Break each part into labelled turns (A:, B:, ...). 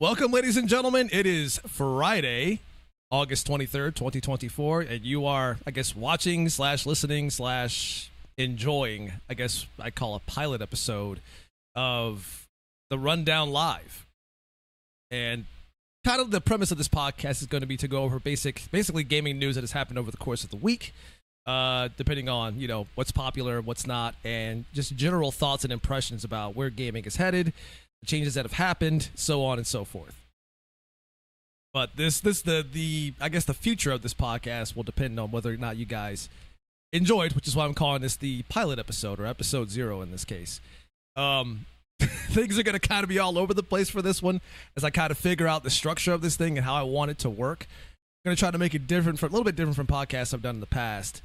A: Welcome, ladies and gentlemen. It is Friday, August 23rd, 2024, and you are, I guess, watching / listening / enjoying, I guess I call a pilot episode of the Rundown Live. And kind of the premise of this podcast is going to be to go over basically gaming news that has happened over the course of the week, depending on, what's popular, what's not, and just general thoughts and impressions about where gaming is headed, changes that have happened, so on and so forth. But I guess the future of this podcast will depend on whether or not you guys enjoyed, which is why I'm calling this the pilot episode, or episode 0 in this case. Things are going to kind of be all over the place for this one as I kind of figure out the structure of this thing and how I want it to work. I'm going to try to make it a little bit different from podcasts I've done in the past.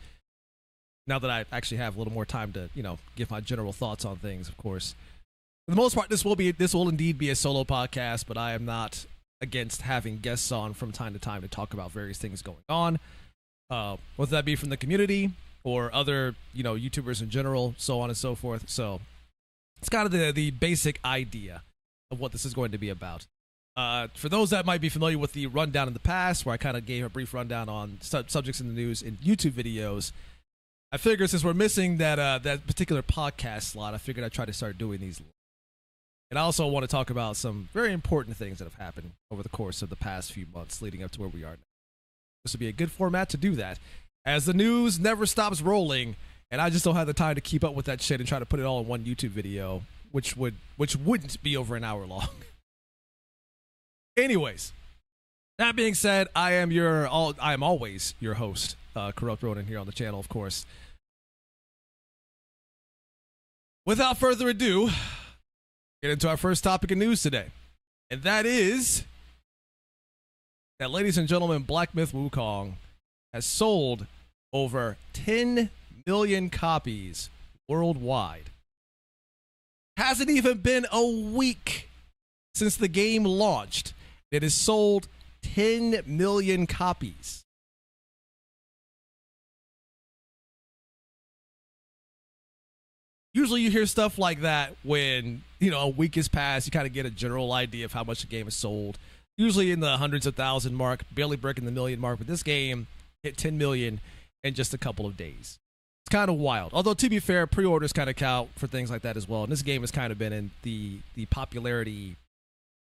A: Now that I actually have a little more time to, give my general thoughts on things, of course. For the most part, this will indeed be a solo podcast, but I am not against having guests on from time to time to talk about various things going on, whether that be from the community or other, YouTubers in general, so on and so forth. So it's kind of the basic idea of what this is going to be about. For those that might be familiar with the rundown in the past, where I kind of gave a brief rundown on subjects in the news in YouTube videos, I figured since we're missing that particular podcast slot, I figured I'd try to start doing these. And I also want to talk about some very important things that have happened over the course of the past few months leading up to where we are now. This would be a good format to do that, as the news never stops rolling, and I just don't have the time to keep up with that shit and try to put it all in one YouTube video, which wouldn't be over an hour long. Anyways, that being said, I am always your host, Corrupt Ronin, here on the channel, of course. Without further ado, get into our first topic of news today, and that is that, ladies and gentlemen, Black Myth Wukong has sold over 10 million copies worldwide. Hasn't even been a week since the game launched. It has sold 10 million copies. Usually you hear stuff like that when, a week has passed, you kind of get a general idea of how much the game is sold. Usually in the hundreds of thousand mark, barely breaking the million mark, but this game hit 10 million in just a couple of days. It's kind of wild. Although, to be fair, pre-orders kind of count for things like that as well. And this game has kind of been in the popularity,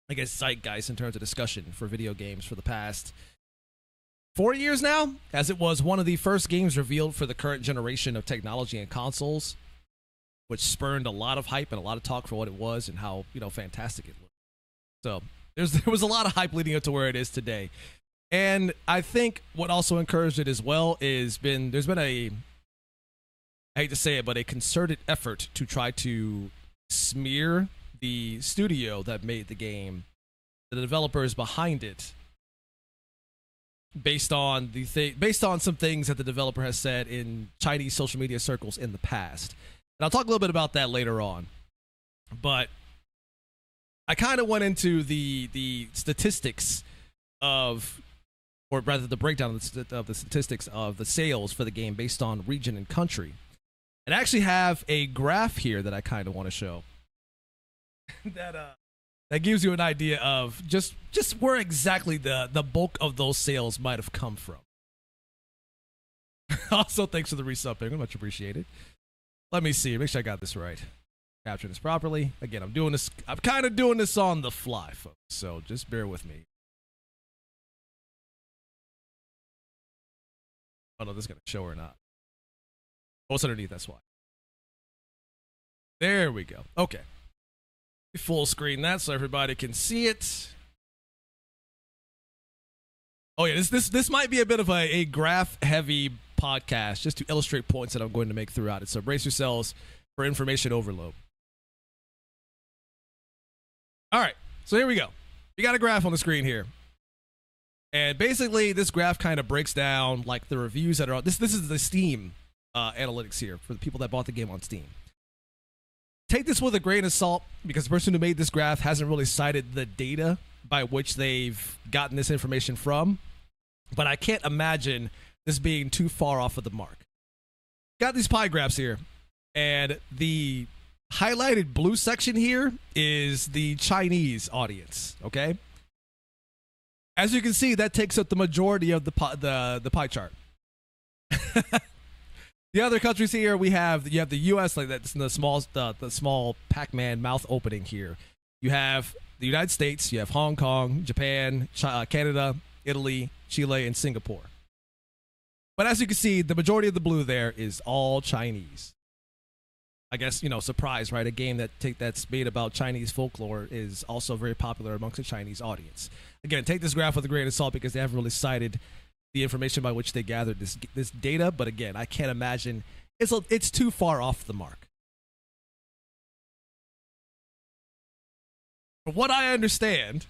A: I guess, zeitgeist in terms of discussion for video games for the past 4 years now, as it was one of the first games revealed for the current generation of technology and consoles, which spurned a lot of hype and a lot of talk for what it was and how, fantastic it looked. So there was a lot of hype leading up to where it is today. And I think what also encouraged it as well is there's been I hate to say it, but a concerted effort to try to smear the studio that made the game, the developers behind it, based on some things that the developer has said in Chinese social media circles in the past. And I'll talk a little bit about that later on. But I kind of went into the statistics of, or rather the breakdown of the statistics of the sales for the game based on region and country. And I actually have a graph here that I kind of want to show that gives you an idea of just where exactly the bulk of those sales might have come from. Also, thanks for the resubbing. Much appreciated. Let me see. Make sure I got this right. Capture this properly. Again, I'm kind of doing this on the fly, folks. So just bear with me. I don't know if this is going to show or not. Oh, it's underneath. That's why. There we go. Okay. Full screen that so everybody can see it. Oh yeah, this might be a bit of a graph heavy podcast, just to illustrate points that I'm going to make throughout it. So brace yourselves for information overload. All right, so here we go. We got a graph on the screen here, and basically this graph kind of breaks down like the reviews that are on this. This is the Steam analytics here for the people that bought the game on Steam. Take this with a grain of salt, because the person who made this graph hasn't really cited the data by which they've gotten this information from, but I can't imagine this being too far off of the mark. Got these pie graphs here, and the highlighted blue section here is the Chinese audience, okay? As you can see, that takes up the majority of the pie chart. The other countries here, you have the U.S. like that's the small Pac-Man mouth opening here. You have the United States, you have Hong Kong, Japan, Canada, Italy, Chile, and Singapore. But as you can see, the majority of the blue there is all Chinese. I guess, surprise, right? A game that's made about Chinese folklore is also very popular amongst the Chinese audience. Again, take this graph with a grain of salt because they haven't really cited the information by which they gathered this data. But again, I can't imagine it's too far off the mark. From what I understand,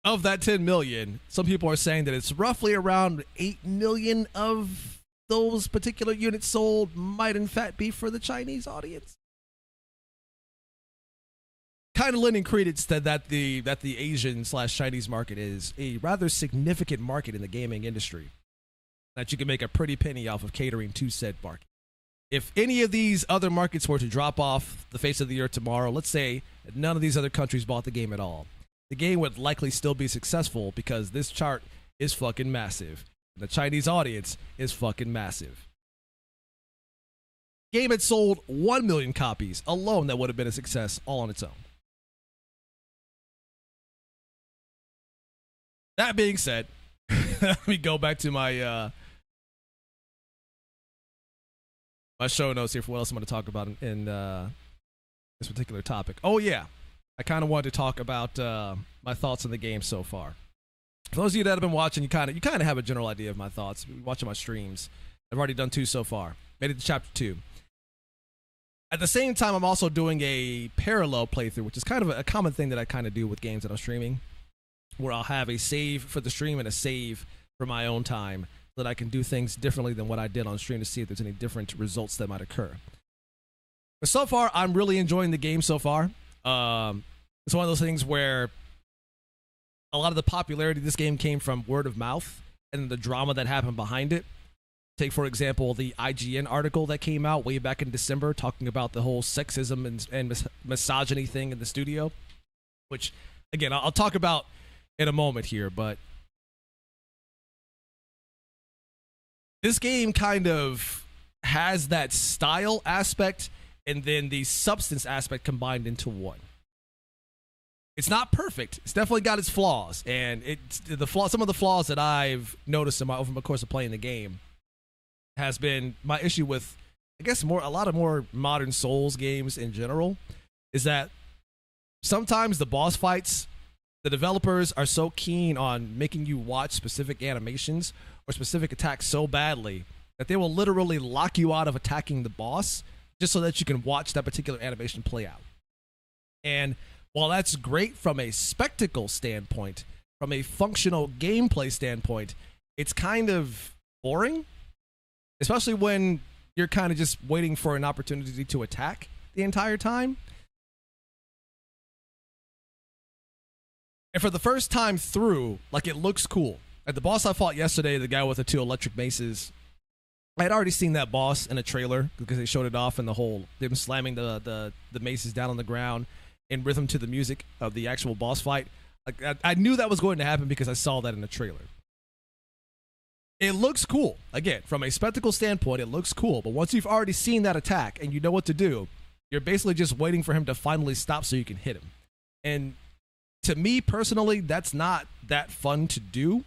A: of that 10 million, some people are saying that it's roughly around 8 million of those particular units sold might in fact be for the Chinese audience. Kind of lending credence that the Asian/Chinese market is a rather significant market in the gaming industry, that you can make a pretty penny off of catering to said market. If any of these other markets were to drop off the face of the earth tomorrow, let's say none of these other countries bought the game at all, the game would likely still be successful because this chart is fucking massive. The Chinese audience is fucking massive. Game had sold 1 million copies alone, that would have been a success all on its own. That being said, let me go back to my my show notes here for what else I'm going to talk about in this particular topic. Oh yeah, I kind of wanted to talk about my thoughts on the game so far. For those of you that have been watching, you kind of have a general idea of my thoughts. Watching my streams, I've already done 2 so far. Made it to chapter 2. At the same time, I'm also doing a parallel playthrough, which is kind of a common thing that I kind of do with games that I'm streaming, where I'll have a save for the stream and a save for my own time, so that I can do things differently than what I did on stream to see if there's any different results that might occur. But so far, I'm really enjoying the game so far. It's one of those things where a lot of the popularity of this game came from word of mouth and the drama that happened behind it. Take, for example, the IGN article that came out way back in December talking about the whole sexism and misogyny thing in the studio, which, again, I'll talk about in a moment here, but this game kind of has that style aspect and then the substance aspect combined into one. It's not perfect. It's definitely got its flaws, and some of the flaws that I've noticed over the course of playing the game has been my issue with, I guess, a lot of more modern Souls games in general, is that sometimes the boss fights, the developers are so keen on making you watch specific animations or specific attacks so badly that they will literally lock you out of attacking the boss just so that you can watch that particular animation play out. And while that's great from a spectacle standpoint, from a functional gameplay standpoint, it's kind of boring, especially when you're kind of just waiting for an opportunity to attack the entire time. And for the first time through, like, it looks cool. Like the boss I fought yesterday, the guy with the 2 electric maces, I had already seen that boss in a trailer because they showed it off in the whole, them slamming the maces down on the ground in rhythm to the music of the actual boss fight. Like I knew that was going to happen because I saw that in the trailer. It looks cool. Again, from a spectacle standpoint, it looks cool. But once you've already seen that attack and you know what to do, you're basically just waiting for him to finally stop so you can hit him. And to me personally, that's not that fun to do,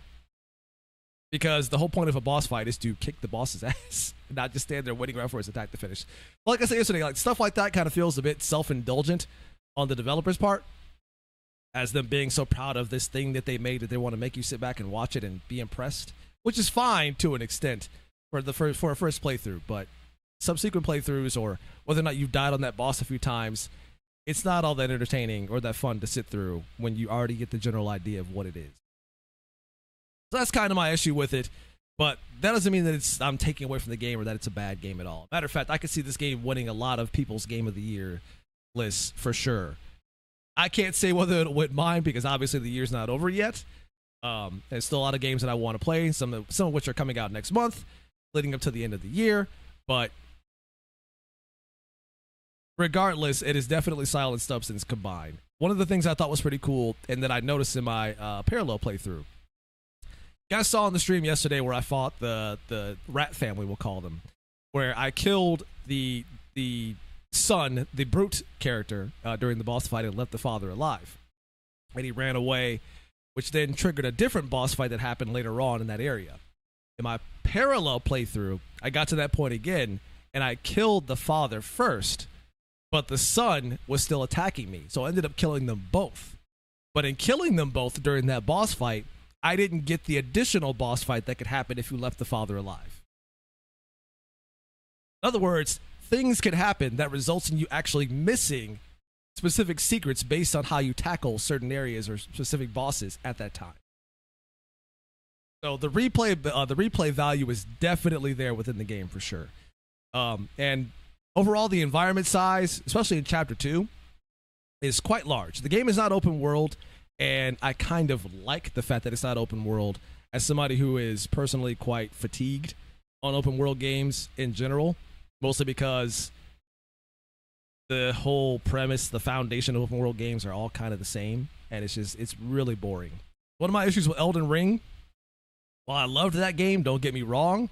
A: because the whole point of a boss fight is to kick the boss's ass, not just stand there waiting around for his attack to finish. Like I said yesterday, like stuff like that kind of feels a bit self-indulgent on the developer's part, as them being so proud of this thing that they made that they want to make you sit back and watch it and be impressed, which is fine to an extent for a first playthrough. But subsequent playthroughs, or whether or not you've died on that boss a few times, it's not all that entertaining or that fun to sit through when you already get the general idea of what it is. So that's kind of my issue with it. But that doesn't mean that I'm taking away from the game or that it's a bad game at all. Matter of fact, I could see this game winning a lot of people's Game of the Year lists for sure. I can't say whether it'll win mine because obviously the year's not over yet. There's still a lot of games that I want to play, some of which are coming out next month, leading up to the end of the year. But regardless, it is definitely style and substance combined. One of the things I thought was pretty cool and that I noticed in my parallel playthrough guys saw on the stream yesterday where I fought the rat family, we'll call them, where I killed the son, the brute character, during the boss fight and left the father alive, and he ran away, which then triggered a different boss fight that happened later on in that area. In my parallel playthrough, I got to that point again, and I killed the father first, but the son was still attacking me, so I ended up killing them both. But in killing them both during that boss fight, I didn't get the additional boss fight that could happen if you left the father alive. In other words, things can happen that results in you actually missing specific secrets based on how you tackle certain areas or specific bosses at that time. So the replay value is definitely there within the game for sure. And overall, the environment size, especially in Chapter 2, is quite large. The game is not open world, and I kind of like the fact that it's not open world as somebody who is personally quite fatigued on open world games in general, mostly because the whole premise, the foundation of open world games are all kind of the same, and it's really boring. One of my issues with Elden Ring, while I loved that game, don't get me wrong,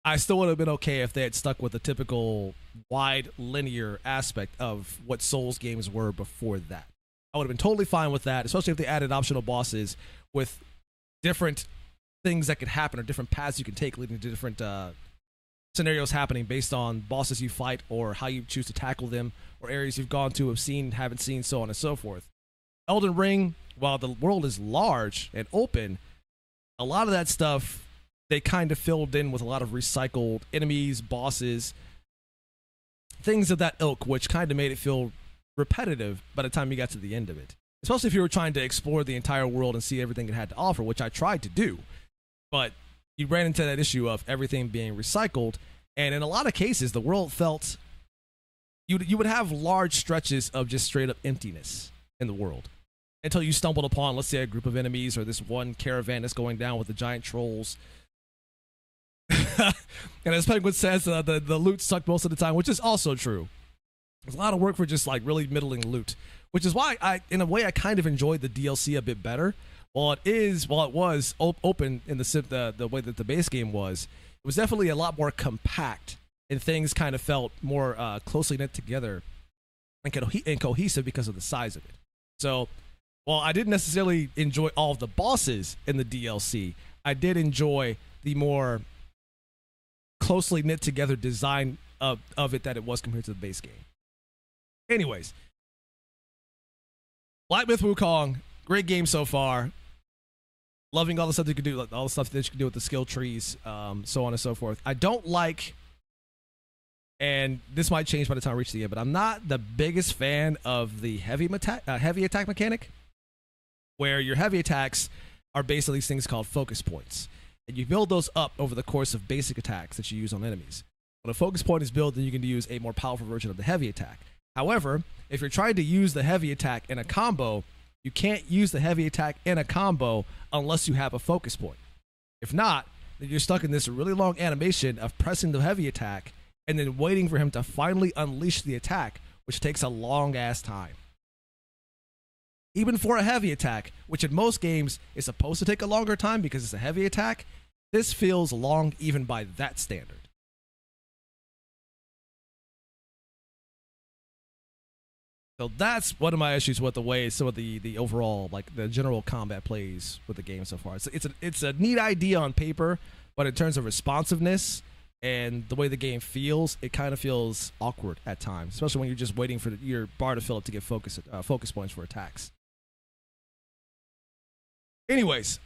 A: I still would have been okay if they had stuck with the typical wide linear aspect of what Souls games were before that. I would have been totally fine with that, especially if they added optional bosses with different things that could happen or different paths you can take leading to different scenarios happening based on bosses you fight or how you choose to tackle them or areas you've gone to, have seen, haven't seen, so on and so forth. Elden Ring, while the world is large and open, a lot of that stuff they kind of filled in with a lot of recycled enemies, bosses, things of that ilk, which kind of made it feel repetitive by the time you got to the end of it. Especially if you were trying to explore the entire world and see everything it had to offer, which I tried to do. But you ran into that issue of everything being recycled, and in a lot of cases, the world felt you would have large stretches of just straight up emptiness in the world until you stumbled upon, let's say, a group of enemies or this one caravan that's going down with the giant trolls. And as Penguin says, the loot sucked most of the time, which is also true. There's a lot of work for just like really middling loot, which is why in a way I kind of enjoyed the DLC a bit better. While it was open in the way that the base game was, it was definitely a lot more compact, and things kind of felt more closely knit together and cohesive because of the size of it. So, while I didn't necessarily enjoy all of the bosses in the DLC, I did enjoy the more closely knit together design of it that it was compared to the base game. Anyways, Myth Wukong, great game so far. Loving all the stuff you can do, all the stuff that you can do with the skill trees, so on and so forth. I don't like, and this might change by the time I reach the end, but I'm not the biggest fan of the heavy attack mechanic, where your heavy attacks are basically these things called focus points. And you build those up over the course of basic attacks that you use on enemies. When a focus point is built, then you can use a more powerful version of the heavy attack. However, if you're trying to use the heavy attack in a combo, you can't use the heavy attack in a combo unless you have a focus point. If not, then you're stuck in this really long animation of pressing the heavy attack and then waiting for him to finally unleash the attack, which takes a long ass time. Even for a heavy attack, which in most games is supposed to take a longer time because it's a heavy attack, this feels long even by that standard. So that's one of my issues with the way some of the overall, like the general combat plays with the game so far. It's a neat idea on paper, but in terms of responsiveness and the way the game feels, it kind of feels awkward at times, especially when you're just waiting for your bar to fill up to get focus points for attacks. Anyways,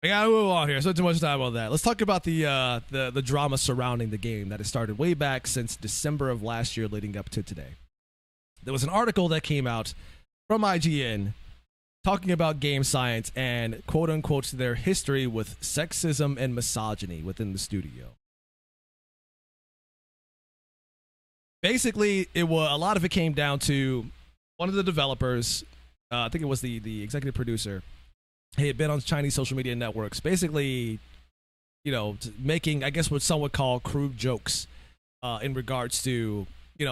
A: I gotta move on here. So too much time on that. Let's talk about the drama surrounding the game that has started way back since December of last year, leading up to today. There was an article that came out from IGN talking about game science and quote unquote their history with sexism and misogyny within the studio. Basically, a lot of it came down to one of the developers. I think it was the executive producer. He had been on Chinese social media networks, basically, making, I guess, what some would call crude jokes in regards to,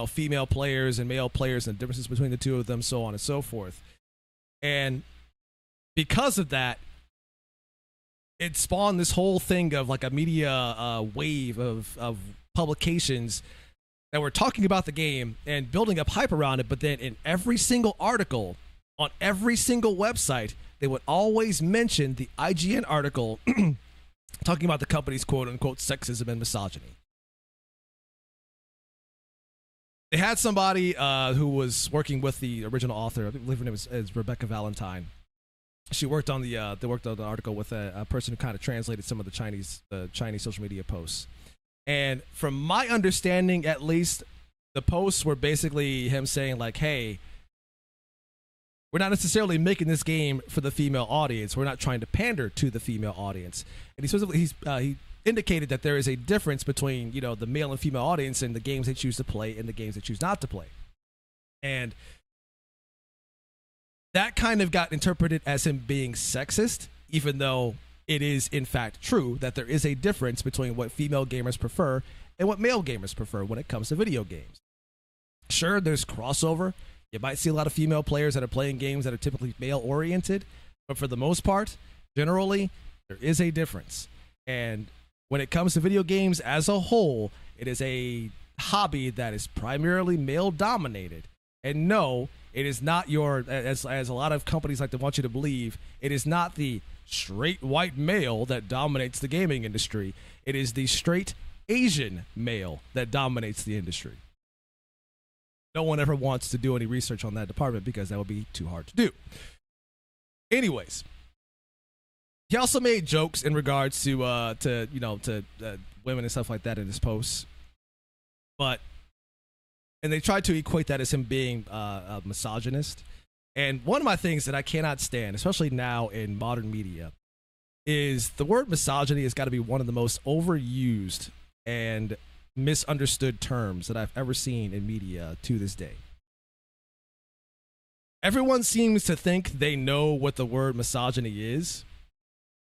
A: female players and male players and the differences between the two of them, so on and so forth. And because of that, it spawned this whole thing of like a media wave of publications that were talking about the game and building up hype around it. But then in every single article on every single website, they would always mention the IGN article talking about the company's quote unquote sexism and misogyny. They had somebody who was working with the original author. I believe her name is Rebecca Valentine. She worked on the article with a person who kind of translated some of the Chinese social media posts. And from my understanding, at least, the posts were basically him saying like, "Hey, we're not necessarily making this game for the female audience. We're not trying to pander to the female audience." And he indicated that there is a difference between, you know, the male and female audience and the games they choose to play and the games they choose not to play. And that kind of got interpreted as him being sexist, even though it is in fact true that there is a difference between what female gamers prefer and what male gamers prefer when it comes to video games. Sure, there's crossover. You might see a lot of female players that are playing games that are typically male-oriented, but for the most part, generally, there is a difference. And when it comes to video games as a whole, it is a hobby that is primarily male-dominated. And no, it is not your, as a lot of companies like to want you to believe, it is not the straight white male that dominates the gaming industry. It is the straight Asian male that dominates the industry. No one ever wants to do any research on that department because that would be too hard to do. Anyways, he also made jokes in regards to women and stuff like that in his posts, and they tried to equate that as him being a misogynist. And one of my things that I cannot stand, especially now in modern media, is the word misogyny has got to be one of the most overused and misunderstood terms that I've ever seen in media to this day. Everyone seems to think they know what the word misogyny is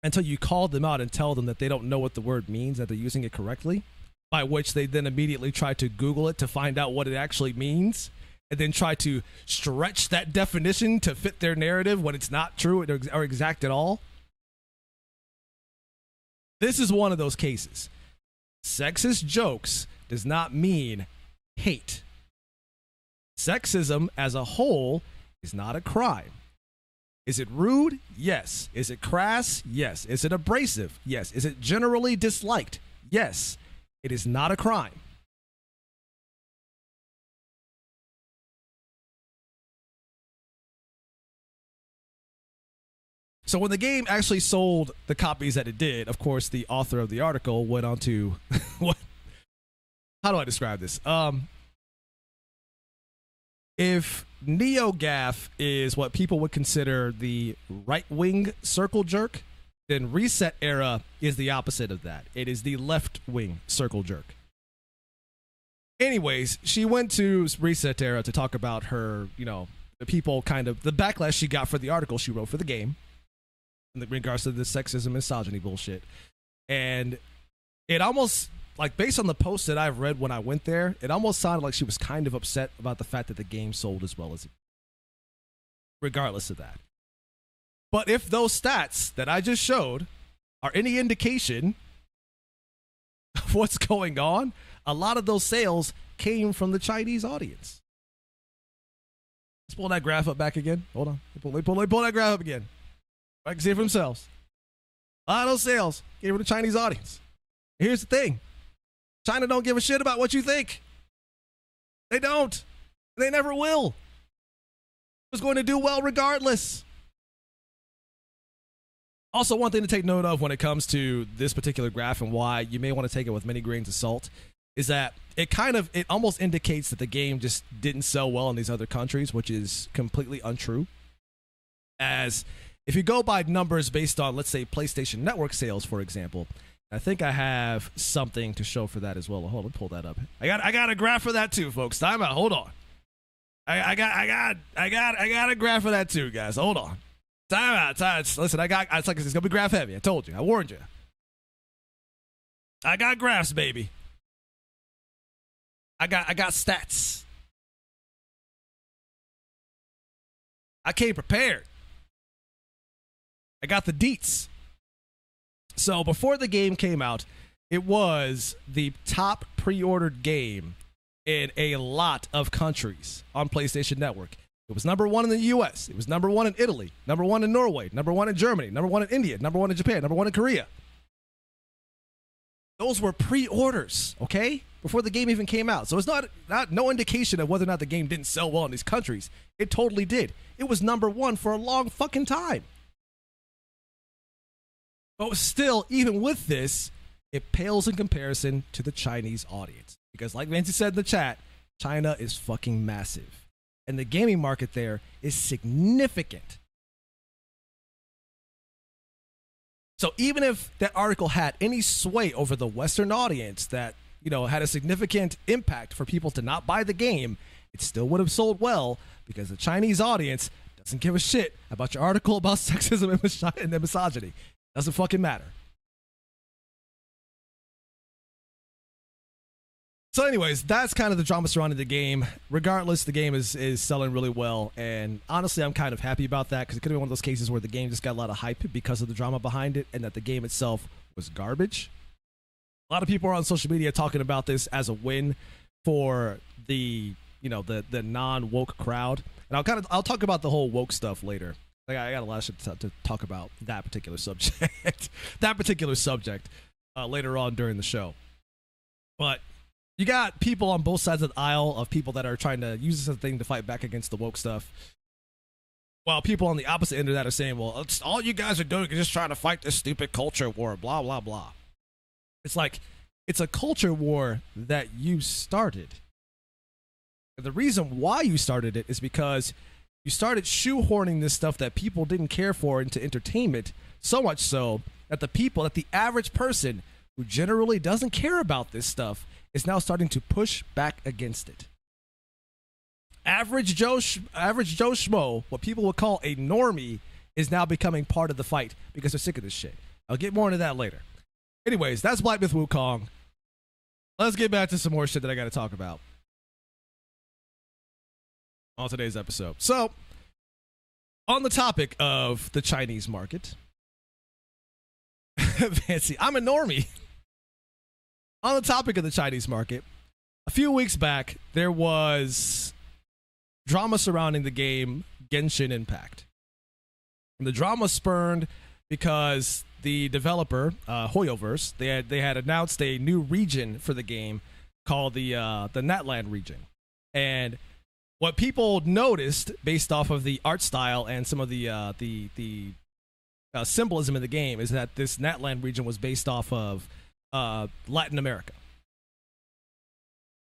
A: until you call them out and tell them that they don't know what the word means, that they're using it correctly, by which they then immediately try to Google it to find out what it actually means, and then try to stretch that definition to fit their narrative when it's not true or exact at all. This is one of those cases. Sexist jokes does not mean hate. Sexism as a whole is not a crime. Is it rude? Yes. Is it crass? Yes. Is it abrasive? Yes. Is it generally disliked? Yes. It is not a crime. So when the game actually sold the copies that it did, of course, the author of the article went on to what? How do I describe this? If NeoGAF is what people would consider the right-wing circle jerk, then Reset Era is the opposite of that. It is the left-wing circle jerk. Anyways, she went to Reset Era to talk about her, the people the backlash she got for the article she wrote for the game in regards to the sexism and misogyny bullshit. And it almost, based on the post that I've read when I went there, it almost sounded like she was kind of upset about the fact that the game sold as well as it did. Regardless of that. But if those stats that I just showed are any indication of what's going on, a lot of those sales came from the Chinese audience. Let's pull that graph up back again. Hold on. Let me pull that graph up again. I can see it for themselves. A lot of those sales came from the Chinese audience. Here's the thing. China don't give a shit about what you think. They don't. They never will. It's going to do well regardless. Also, one thing to take note of when it comes to this particular graph and why you may want to take it with many grains of salt is that it almost indicates that the game just didn't sell well in these other countries, which is completely untrue. As if you go by numbers based on, let's say, PlayStation Network sales, for example, I think I have something to show for that as well. Hold on, pull that up. I got a graph for that too, folks. Time out. Hold on. I got a graph for that too, guys. Hold on. Time out. Listen, it's gonna be graph heavy. I told you. I warned you. I got graphs, baby. I got stats. I came prepared. I got the deets. So before the game came out, it was the top pre-ordered game in a lot of countries on PlayStation Network. It was number 1 in the US. It was number 1 in Italy, number 1 in Norway, number 1 in Germany, number 1 in India, number 1 in Japan, number 1 in Korea. Those were pre-orders, okay? Before the game even came out. So it's not no indication of whether or not the game didn't sell well in these countries. It totally did. It was number 1 for a long fucking time. But still, even with this, it pales in comparison to the Chinese audience. Because like Nancy said in the chat, China is fucking massive. And the gaming market there is significant. So even if that article had any sway over the Western audience that, you know, had a significant impact for people to not buy the game, it still would have sold well because the Chinese audience doesn't give a shit about your article about sexism and misogyny. Doesn't fucking matter. So anyways, that's kind of the drama surrounding the game. Regardless, the game is selling really well. And honestly, I'm kind of happy about that because it could have been one of those cases where the game just got a lot of hype because of the drama behind it and that the game itself was garbage. A lot of people are on social media talking about this as a win for the, you know, the non-woke crowd. And I'll talk about the whole woke stuff later. Like, I got a lot of shit to talk about that particular subject. Later on during the show. But you got people on both sides of the aisle of people that are trying to use this as a thing to fight back against the woke stuff. While people on the opposite end of that are saying, well, it's all you guys are doing is just trying to fight this stupid culture war, blah, blah, blah. It's like, it's a culture war that you started. And the reason why you started it is because you started shoehorning this stuff that people didn't care for into entertainment, so much so that the average person who generally doesn't care about this stuff is now starting to push back against it. Average Joe Schmo, what people would call a normie, is now becoming part of the fight because they're sick of this shit. I'll get more into that later. Anyways, that's Black Myth Wukong. Let's get back to some more shit that I got to talk about on today's episode. So, on the topic of the Chinese market, fancy, I'm a normie. On the topic of the Chinese market, a few weeks back, there was drama surrounding the game Genshin Impact. And the drama spurned because the developer, Hoyoverse, they had announced a new region for the game called the Natlan region. And what people noticed based off of the art style and some of the symbolism in the game is that this Natlan region was based off of Latin America.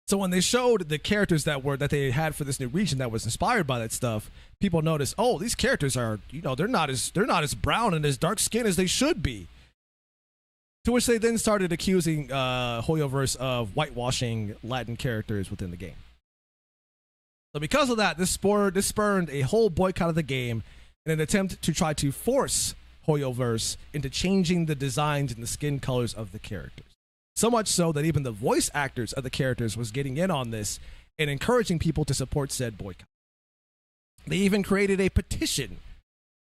A: So when they showed the characters that they had for this new region that was inspired by that stuff, people noticed, oh, these characters are, you know, they're not as brown and as dark skinned as they should be. To which they then started accusing Hoyoverse of whitewashing Latin characters within the game. So because of that, this spurned a whole boycott of the game in an attempt to try to force Hoyoverse into changing the designs and the skin colors of the characters. So much so that even the voice actors of the characters was getting in on this and encouraging people to support said boycott. They even created a petition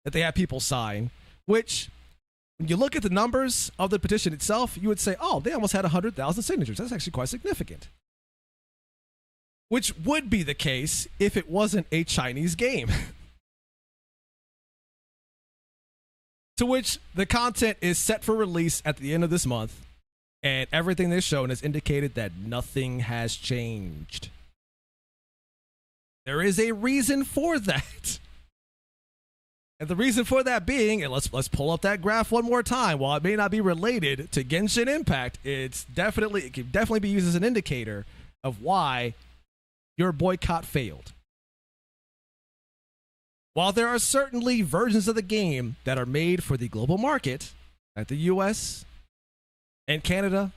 A: that they had people sign, which, when you look at the numbers of the petition itself, you would say, oh, they almost had 100,000 signatures. That's actually quite significant. Which would be the case if it wasn't a Chinese game. To which the content is set for release at the end of this month, and everything they've shown has indicated that nothing has changed. There is a reason for that. And the reason for that being, and let's pull up that graph one more time. While it may not be related to Genshin Impact, it can definitely be used as an indicator of why your boycott failed. While there are certainly versions of the game that are made for the global market, like the US and Canada,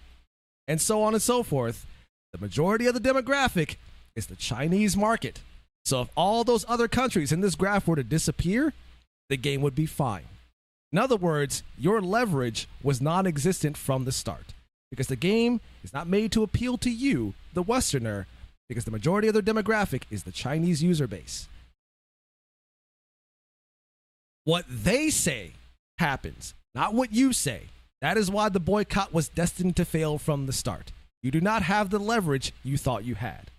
A: and so on and so forth, the majority of the demographic is the Chinese market. So if all those other countries in this graph were to disappear, the game would be fine. In other words, your leverage was non-existent from the start, because the game is not made to appeal to you, the Westerner, because the majority of their demographic is the Chinese user base. What they say happens, not what you say. That is why the boycott was destined to fail from the start. You do not have the leverage you thought you had.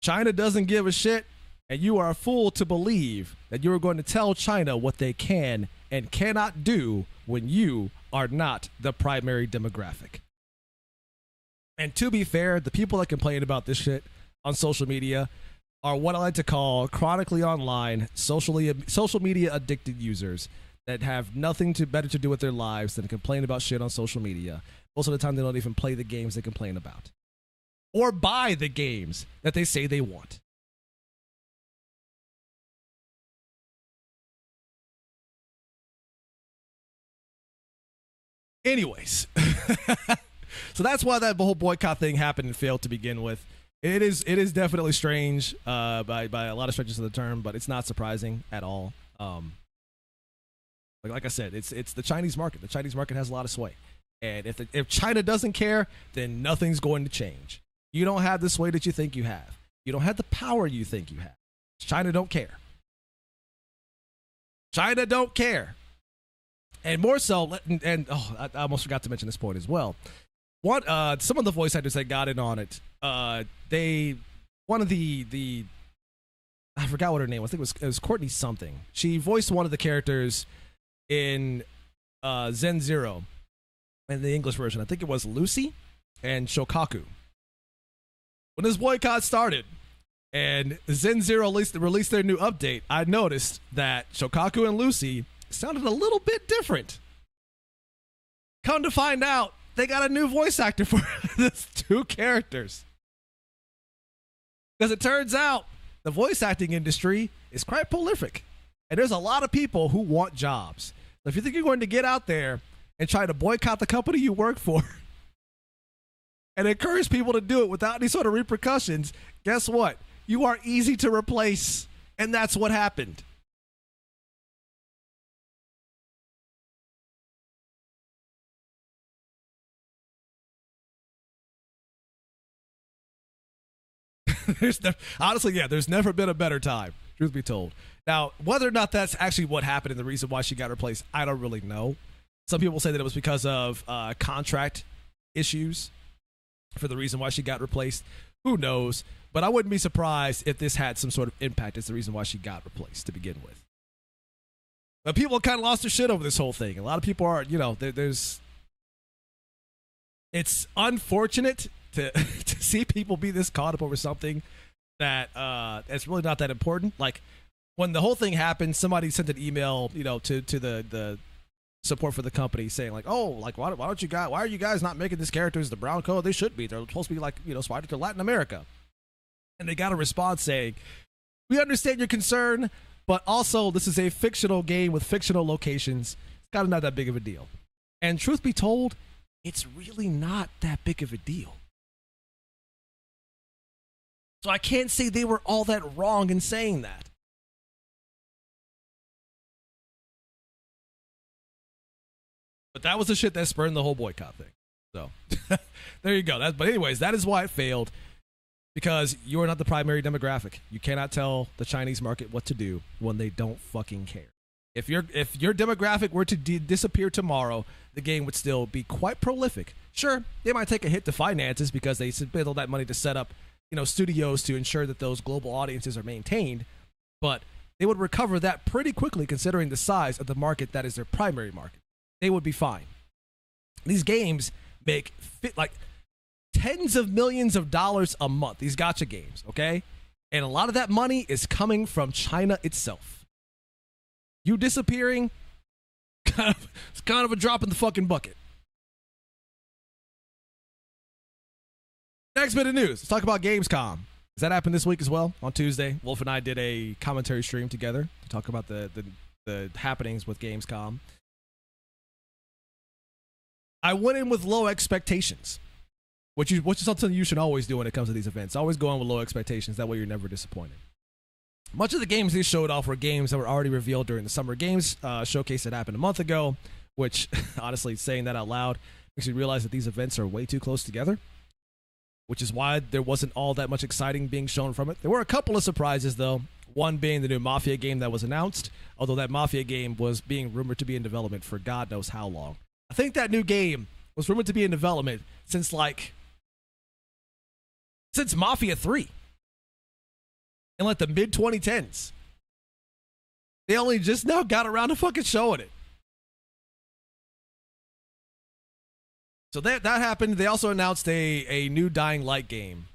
A: China doesn't give a shit, and you are a fool to believe that you are going to tell China what they can and cannot do when you are not the primary demographic. And to be fair, the people that complain about this shit on social media are what I like to call chronically online, social media addicted users that have nothing better to do with their lives than to complain about shit on social media. Most of the time, they don't even play the games they complain about or buy the games that they say they want. Anyways, so that's why that whole boycott thing happened and failed to begin with. It is definitely strange by a lot of stretches of the term, but it's not surprising at all. Like I said, it's the Chinese market. The Chinese market has a lot of sway, and if China doesn't care, then nothing's going to change. You don't have the sway that you think you have. You don't have the power you think you have. China don't care. China don't care. And more so, I almost forgot to mention this point as well. Some of the voice actors that got in on it, one of the I forgot what her name was. I think it was Courtney something. She voiced one of the characters in Zen Zero in the English version. I think it was Lucy and Shokaku. When this boycott started and Zen Zero released their new update, I noticed that Shokaku and Lucy sounded a little bit different. Come to find out, they got a new voice actor for these two characters. Because it turns out the voice acting industry is quite prolific. And there's a lot of people who want jobs. So if you think you're going to get out there and try to boycott the company you work for and encourage people to do it without any sort of repercussions, guess what? You are easy to replace. And that's what happened. There's never been a better time, truth be told. Now, whether or not that's actually what happened and the reason why she got replaced, I don't really know. Some people say that it was because of contract issues for the reason why she got replaced. Who knows? But I wouldn't be surprised if this had some sort of impact as the reason why she got replaced to begin with. But people kind of lost their shit over this whole thing. A lot of people are, it's unfortunate to see people be this caught up over something that it's really not that important. Like when the whole thing happened, somebody sent an email, to the support for the company saying like, oh, like why are you guys not making these characters the brown color they should be? They're supposed to be like, spider to Latin America. And they got a response saying, we understand your concern, but also this is a fictional game with fictional locations. It's kind of not that big of a deal. And truth be told, it's really not that big of a deal. So I can't say they were all that wrong in saying that. But that was the shit that spurned the whole boycott thing. So there you go. But anyways, that is why it failed. Because you are not the primary demographic. You cannot tell the Chinese market what to do when they don't fucking care. If your demographic were to disappear tomorrow, the game would still be quite prolific. Sure, they might take a hit to finances because they spend all that money to set up, studios to ensure that those global audiences are maintained, but they would recover that pretty quickly considering the size of the market that is their primary market. They would be fine. These games make like tens of millions of dollars a month, these gacha games, okay? And a lot of that money is coming from China itself. You disappearing, it's kind of a drop in the fucking bucket. Next bit of news. Let's talk about Gamescom. Does that happen this week as well? On Tuesday, Wolf and I did a commentary stream together to talk about the happenings with Gamescom. I went in with low expectations, which is something you should always do when it comes to these events. Always go in with low expectations. That way you're never disappointed. Much of the games they showed off were games that were already revealed during the Summer Games showcase that happened a month ago, which, honestly, saying that out loud makes you realize that these events are way too close together. which is why there wasn't all that much exciting being shown from it. There were a couple of surprises, though. One being the new Mafia game that was announced, although that Mafia game was being rumored to be in development for God knows how long. I think that new game was rumored to be in development since Mafia 3 in like the mid 2010s. They only just now got around to fucking showing it. So that happened. They also announced a new Dying Light game,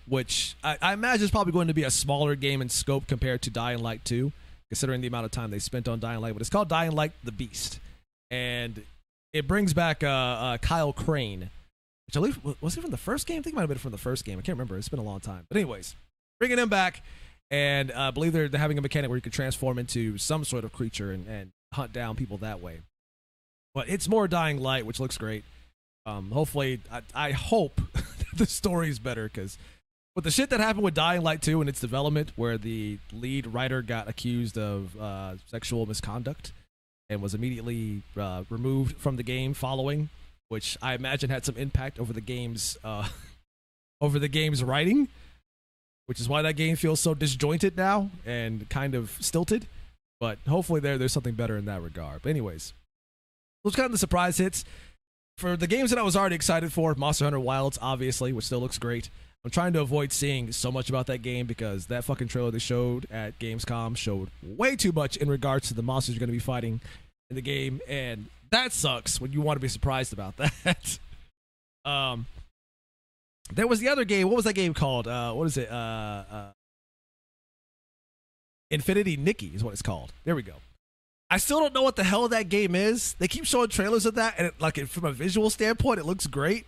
A: which I imagine is probably going to be a smaller game in scope compared to Dying Light 2, considering the amount of time they spent on Dying Light. But it's called Dying Light the Beast. And it brings back Kyle Crane, which I believe was he from the first game? I think it might have been from the first game. I can't remember. It's been a long time. But anyways, bringing him back, and I believe they're having a mechanic where you can transform into some sort of creature and hunt down people that way. But it's more Dying Light, which looks great. Hopefully, I hope the story's better, because with the shit that happened with Dying Light 2 and its development, where the lead writer got accused of sexual misconduct and was immediately removed from the game following, which I imagine had some impact over the game's writing, which is why that game feels so disjointed now and kind of stilted. But hopefully there's something better in that regard. But anyways, those kind of the surprise hits. For the games that I was already excited for, Monster Hunter Wilds, obviously, which still looks great. I'm trying to avoid seeing so much about that game because that fucking trailer they showed at Gamescom showed way too much in regards to the monsters you're going to be fighting in the game, and that sucks when you want to be surprised about that. There was the other game. What was that game called? What is it? Infinity Nikki is what it's called. There we go. I still don't know what the hell that game is. They keep showing trailers of that, and from a visual standpoint, it looks great.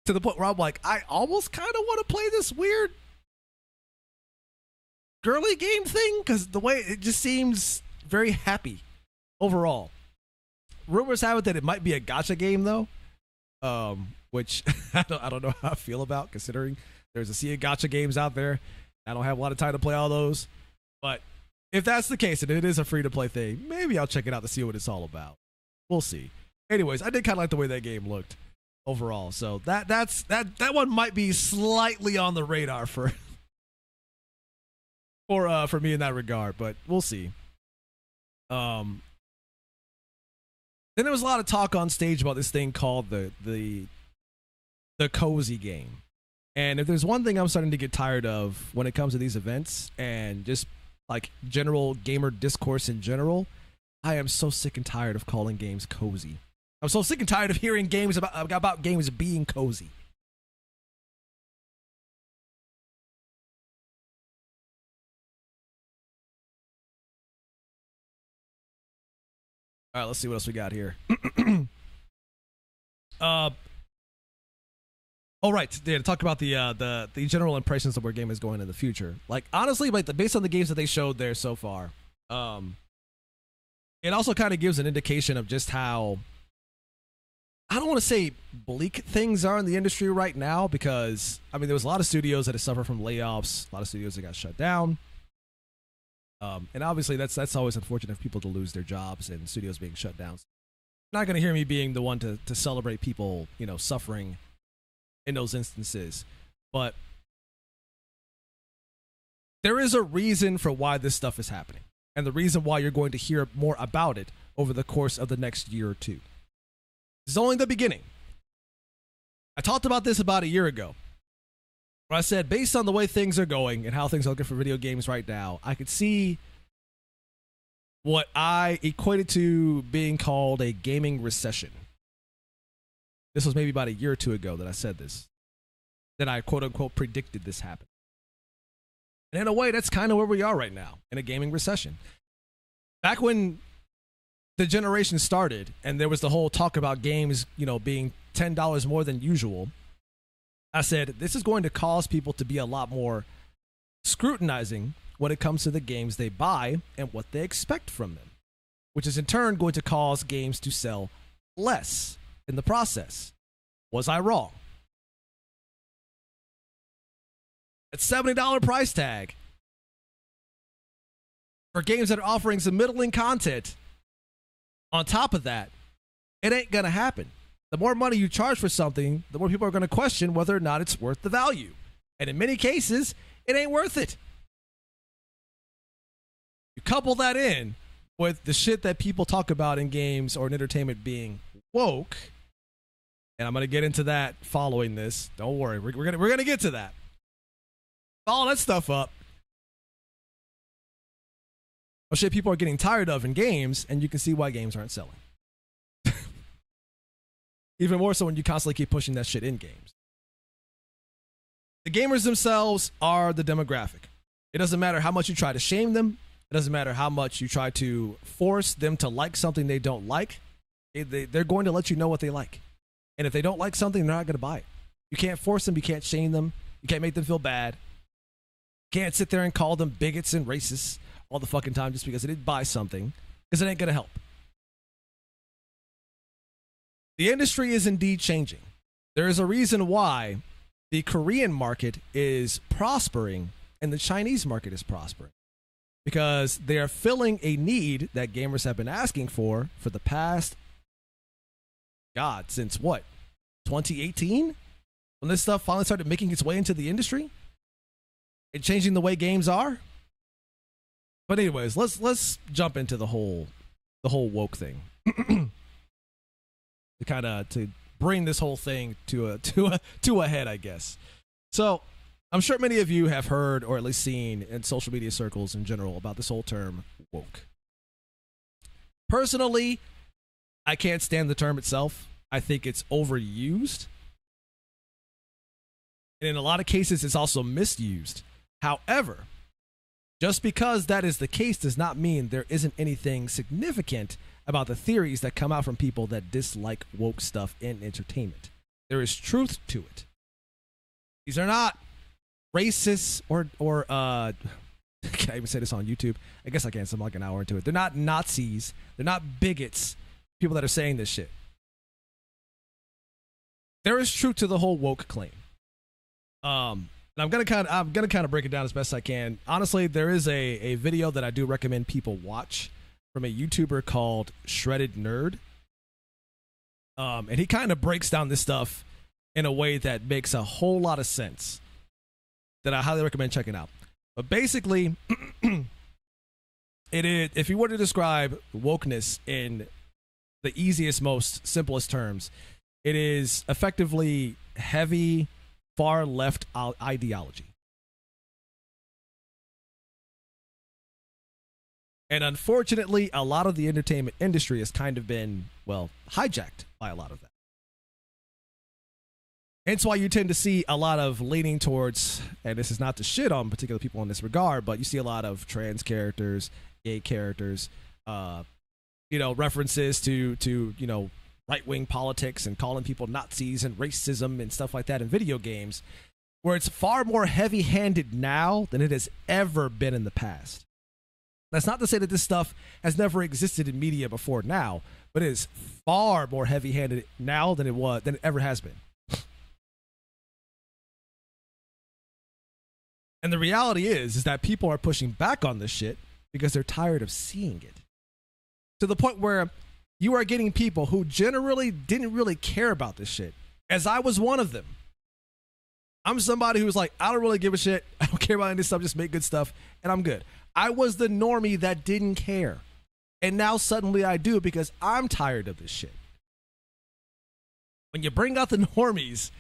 A: To the point where I'm like, I almost kind of want to play this weird girly game thing, because the way it just seems very happy overall. Rumors have it that it might be a gacha game though, which I don't know how I feel about, considering there's a sea of gacha games out there. I don't have a lot of time to play all those, but if that's the case and it is a free-to-play thing, maybe I'll check it out to see what it's all about. We'll see. Anyways, I did kind of like the way that game looked overall, so that one might be slightly on the radar for me in that regard, but we'll see. Then there was a lot of talk on stage about this thing called the cozy game. And if there's one thing I'm starting to get tired of when it comes to these events and just like general gamer discourse in general, I am so sick and tired of calling games cozy. I'm so sick and tired of hearing games about games being cozy. All right, let's see what else we got here. All right, yeah, to talk about the general impressions of where game is going in the future. Like honestly, like based on the games that they showed there so far, it also kind of gives an indication of just how, I don't want to say bleak things are in the industry right now, because I mean there was a lot of studios that have suffered from layoffs, a lot of studios that got shut down. And obviously that's always unfortunate for people to lose their jobs and studios being shut down. Not going to hear me being the one to celebrate people, suffering in those instances. But there is a reason for why this stuff is happening. And the reason why you're going to hear more about it over the course of the next year or two. This is only the beginning. I talked about this about a year ago, where I said, based on the way things are going and how things are looking for video games right now, I could see what I equated to being called a gaming recession. This was maybe about a year or two ago that I said this. That I quote unquote predicted this happen. And in a way, that's kind of where we are right now, in a gaming recession. Back when the generation started and there was the whole talk about games, being $10 more than usual, I said, this is going to cause people to be a lot more scrutinizing when it comes to the games they buy and what they expect from them, which is in turn going to cause games to sell less in the process. Was I wrong? At $70 price tag for games that are offering some middling content, on top of that, it ain't gonna happen. The more money you charge for something, the more people are going to question whether or not it's worth the value. And in many cases, it ain't worth it. You couple that in with the shit that people talk about in games or in entertainment being woke, and I'm going to get into that following this. Don't worry, we're gonna get to that. Follow that stuff up. Well, shit people are getting tired of in games, and you can see why games aren't selling. Even more so when you constantly keep pushing that shit in games. The gamers themselves are the demographic. It doesn't matter how much you try to shame them. It doesn't matter how much you try to force them to like something they don't like. They're going to let you know what they like. And if they don't like something, they're not going to buy it. You can't force them. You can't shame them. You can't make them feel bad. You can't sit there and call them bigots and racists all the fucking time just because they didn't buy something, because it ain't going to help. The industry is indeed changing. There is a reason why the Korean market is prospering and the Chinese market is prospering, because they are filling a need that gamers have been asking for the past, since what, 2018? When this stuff finally started making its way into the industry and changing the way games are. But anyways, let's jump into the whole woke thing. to bring this whole thing to a head, I guess. So I'm sure many of you have heard, or at least seen in social media circles in general, about this whole term woke. Personally, I can't stand the term itself. I think it's overused. And in a lot of cases, it's also misused. However, just because that is the case does not mean there isn't anything significant about the theories that come out from people that dislike woke stuff in entertainment. There is truth to it. These are not racists or can I even say this on YouTube? I guess I can, so I'm like an hour into it. They're not Nazis. They're not bigots, people that are saying this shit. There is truth to the whole woke claim. And I'm gonna kind of break it down as best I can. Honestly, there is a video that I do recommend people watch from a YouTuber called Shredded Nerd. And he kind of breaks down this stuff in a way that makes a whole lot of sense that I highly recommend checking out. But basically, it is, if you were to describe wokeness in the easiest, most simplest terms, it is effectively heavy, far left ideology. And unfortunately, a lot of the entertainment industry has kind of been, well, hijacked by a lot of that. Hence why you tend to see a lot of leaning towards, and this is not to shit on particular people in this regard, but you see a lot of trans characters, gay characters, references to right-wing politics and calling people Nazis and racism and stuff like that in video games, where it's far more heavy-handed now than it has ever been in the past. That's not to say that this stuff has never existed in media before now, but it is far more heavy-handed now than it ever has been. And the reality is that people are pushing back on this shit because they're tired of seeing it. To the point where you are getting people who generally didn't really care about this shit, as I was one of them. I'm somebody who's like, I don't really give a shit. I don't care about any of this stuff. Just make good stuff, and I'm good. I was the normie that didn't care. And now suddenly I do because I'm tired of this shit. When you bring out the normies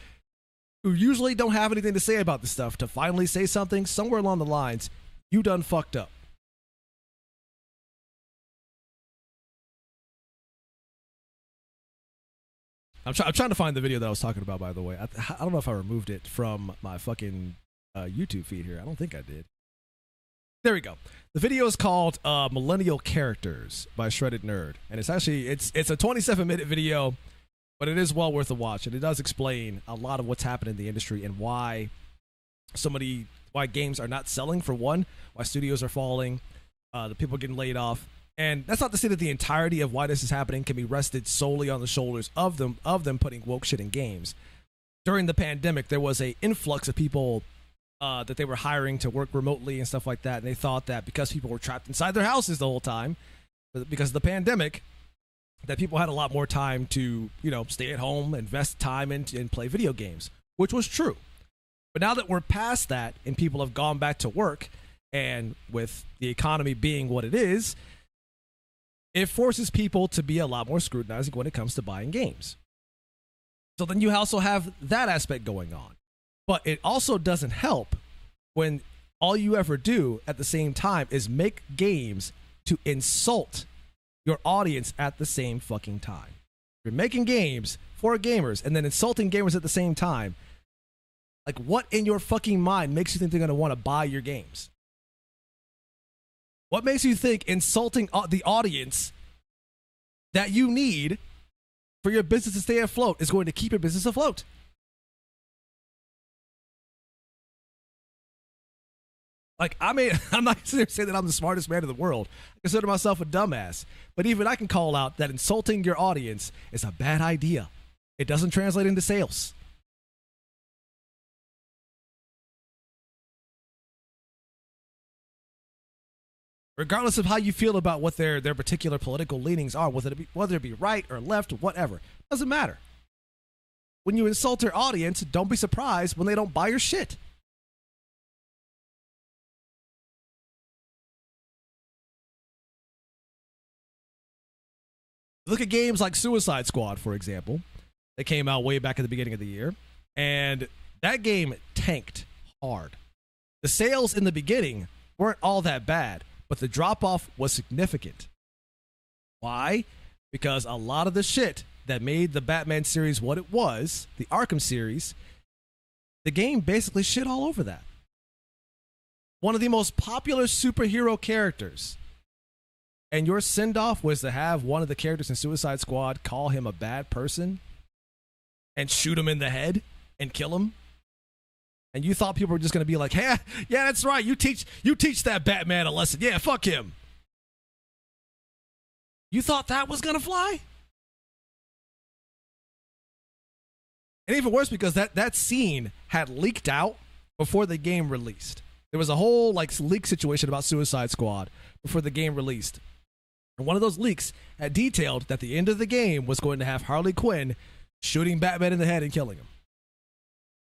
A: who usually don't have anything to say about this stuff to finally say something, somewhere along the lines, you done fucked up. I'm trying to find the video that I was talking about, by the way. I don't know if I removed it from my fucking YouTube feed here. I don't think I did. There we go. The video is called Millennial Characters by Shredded Nerd. And it's actually, it's a 27-minute video, but it is well worth a watch. And it does explain a lot of what's happened in the industry and why games are not selling, for one, why studios are falling, the people getting laid off. And that's not to say that the entirety of why this is happening can be rested solely on the shoulders of them putting woke shit in games. During the pandemic, there was an influx of people that they were hiring to work remotely and stuff like that. And they thought that because people were trapped inside their houses the whole time, because of the pandemic, that people had a lot more time to, stay at home, invest time in, and play video games, which was true. But now that we're past that and people have gone back to work, and with the economy being what it is, it forces people to be a lot more scrutinizing when it comes to buying games. So then you also have that aspect going on. But it also doesn't help when all you ever do at the same time is make games to insult your audience at the same fucking time. You're making games for gamers and then insulting gamers at the same time. Like, what in your fucking mind makes you think they're going to want to buy your games? What makes you think insulting the audience that you need for your business to stay afloat is going to keep your business afloat? Like, I mean, I'm not saying that I'm the smartest man in the world. I consider myself a dumbass. But even I can call out that insulting your audience is a bad idea. It doesn't translate into sales. Regardless of how you feel about what their particular political leanings are, whether it be right or left or whatever, doesn't matter. When you insult their audience, don't be surprised when they don't buy your shit. Look at games like Suicide Squad, for example. They came out way back at the beginning of the year, and that game tanked hard. The sales in the beginning weren't all that bad, but the drop-off was significant. Why? Because a lot of the shit that made the Batman series what it was, the Arkham series, the game basically shit all over that. One of the most popular superhero characters, and your send-off was to have one of the characters in Suicide Squad call him a bad person and shoot him in the head and kill him? And you thought people were just going to be like, hey, yeah, that's right. You teach that Batman a lesson. Yeah, fuck him. You thought that was going to fly? And even worse, because that scene had leaked out before the game released. There was a whole leak situation about Suicide Squad before the game released. And one of those leaks had detailed that the end of the game was going to have Harley Quinn shooting Batman in the head and killing him.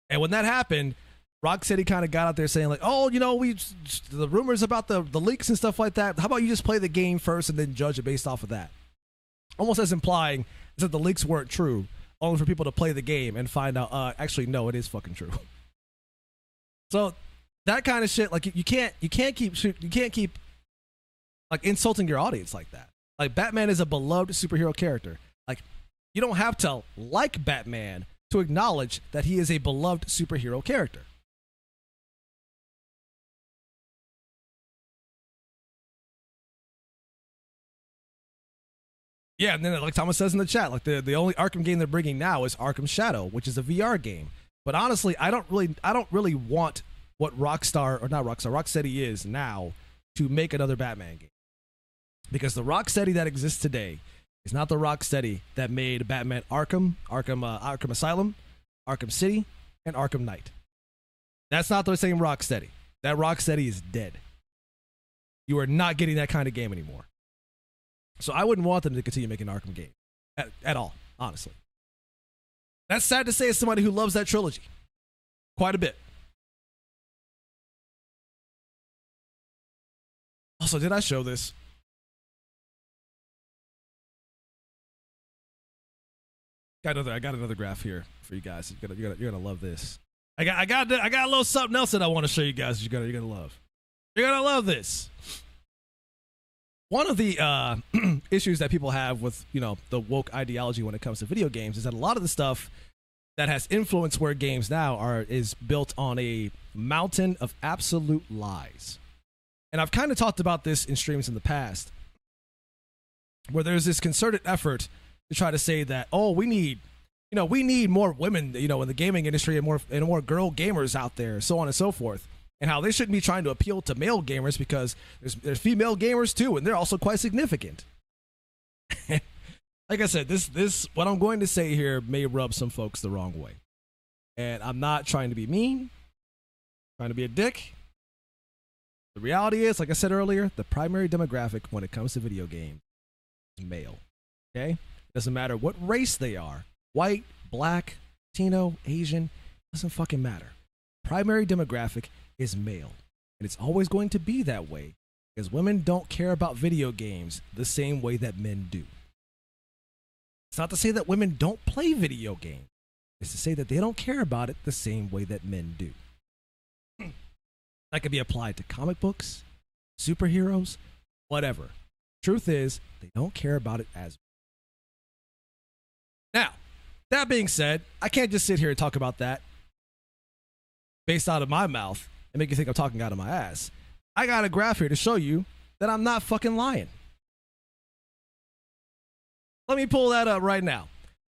A: And when that happened, Rocksteady kind of got out there saying like, oh, the rumors about the leaks and stuff like that. How about you just play the game first and then judge it based off of that? Almost as implying that the leaks weren't true, only for people to play the game and find out, actually, no, it is fucking true. So that kind of shit, like you can't keep like insulting your audience like that. Like, Batman is a beloved superhero character. Like, you don't have to like Batman to acknowledge that he is a beloved superhero character. Yeah, and then like Thomas says in the chat, like the only Arkham game they're bringing now is Arkham Shadow, which is a VR game. But honestly, I don't really want what Rocksteady is now to make another Batman game. Because the Rocksteady that exists today is not the Rocksteady that made Batman Arkham Asylum, Arkham City, and Arkham Knight. That's not the same Rocksteady. That Rocksteady is dead. You are not getting that kind of game anymore. So I wouldn't want them to continue making Arkham games at all, honestly. That's sad to say as somebody who loves that trilogy quite a bit. Also, did I show this? I got another graph here for you guys. You're gonna love this. I got a little something else that I want to show you guys. You're gonna love. You're gonna love this. One of the issues that people have with the woke ideology when it comes to video games is that a lot of the stuff that has influenced where games now is built on a mountain of absolute lies. And I've kind of talked about this in streams in the past, where there's this concerted effort to try to say that, oh, we need more women, in the gaming industry and more girl gamers out there, so on and so forth. And how they shouldn't be trying to appeal to male gamers because there's female gamers too, and they're also quite significant. Like I said, this what I'm going to say here may rub some folks the wrong way. And I'm not trying to be mean, trying to be a dick. The reality is, like I said earlier, the primary demographic when it comes to video games is male. Okay? It doesn't matter what race they are. White, black, Latino, Asian, doesn't fucking matter. Primary demographic is male. And it's always going to be that way because women don't care about video games the same way that men do. It's not to say that women don't play video games. It's to say that they don't care about it the same way that men do. That could be applied to comic books, superheroes, whatever. Truth is, they don't care about it as much. Now, that being said, I can't just sit here and talk about that based out of my mouth and make you think I'm talking out of my ass. I got a graph here to show you that I'm not fucking lying. Let me pull that up right now.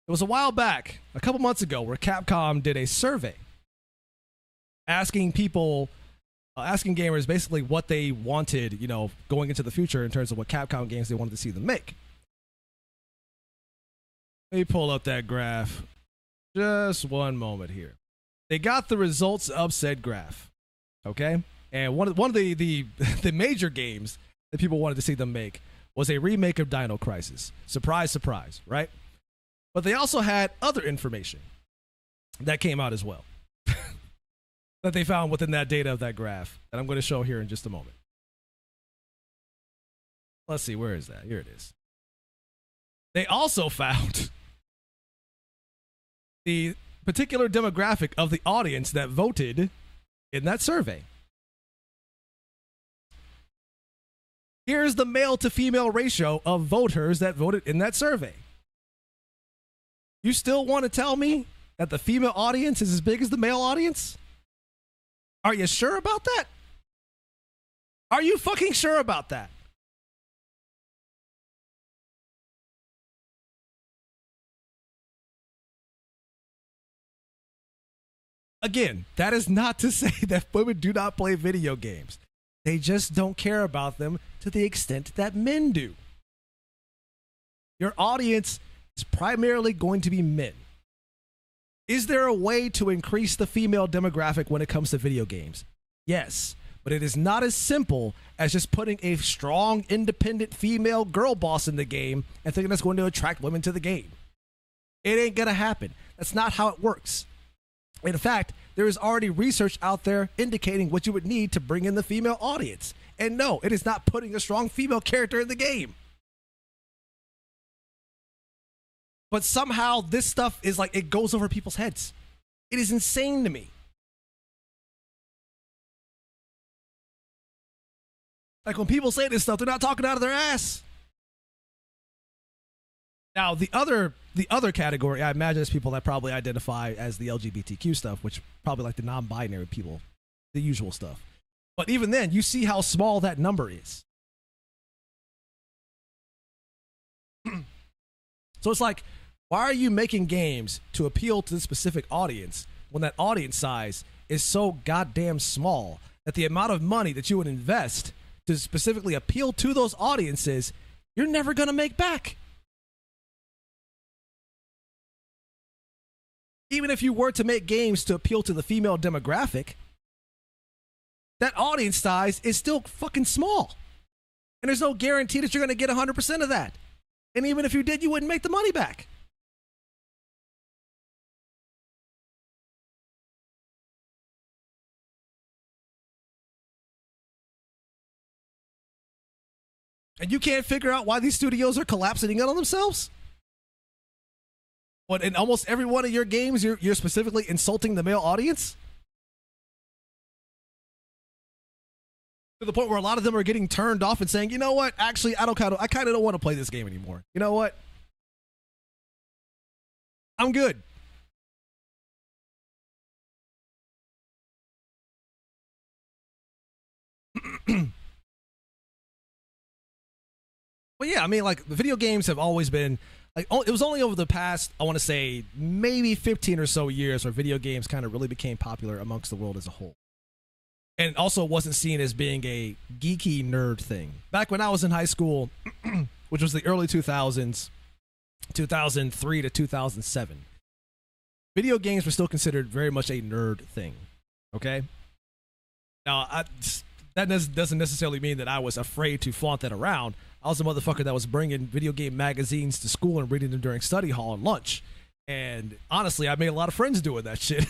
A: It was a while back, a couple months ago, where Capcom did a survey asking people, asking gamers basically what they wanted, you know, going into the future in terms of what Capcom games they wanted to see them make. Let me pull up that graph. Just one moment here. They got the results of said graph, okay? And one of the major games that people wanted to see them make was a remake of Dino Crisis. Surprise, surprise, right? But they also had other information that came out as well that they found within that data of that graph that I'm going to show here in just a moment. Let's see, where is that? Here it is. They also found the particular demographic of the audience that voted in that survey. Here's the male to female ratio of voters that voted in that survey. You still want to tell me that the female audience is as big as the male audience? Are you sure about that? Are you fucking sure about that? Again, that is not to say that women do not play video games. They just don't care about them to the extent that men do. Your audience is primarily going to be men. Is there a way to increase the female demographic when it comes to video games? Yes, but it is not as simple as just putting a strong, independent female girl boss in the game and thinking that's going to attract women to the game. It ain't gonna happen. That's not how it works. In fact, there is already research out there indicating what you would need to bring in the female audience. And no, it is not putting a strong female character in the game. But somehow this stuff is like, it goes over people's heads. It is insane to me. Like when people say this stuff, they're not talking out of their ass. Now, the other category, I imagine, is people that probably identify as the LGBTQ stuff, which probably like the non-binary people, the usual stuff. But even then, you see how small that number is. So it's like, why are you making games to appeal to the specific audience when that audience size is so goddamn small that the amount of money that you would invest to specifically appeal to those audiences, you're never going to make back? Even if you were to make games to appeal to the female demographic, that audience size is still fucking small. And there's no guarantee that you're going to get 100% of that. And even if you did, you wouldn't make the money back. And you can't figure out why these studios are collapsing in on themselves? What, in almost every one of your games, you're specifically insulting the male audience? To the point where a lot of them are getting turned off and saying, you know what, actually, I kind of don't want to play this game anymore. You know what? I'm good. But yeah, I mean, like, the video games have always been, like, it was only over the past, I want to say, maybe 15 or so years where video games kind of really became popular amongst the world as a whole. And also wasn't seen as being a geeky nerd thing. Back when I was in high school, which was the early 2000s, 2003 to 2007, video games were still considered very much a nerd thing, okay? Now, that doesn't necessarily mean that I was afraid to flaunt that around. I was the motherfucker that was bringing video game magazines to school and reading them during study hall and lunch. And honestly, I made a lot of friends doing that shit.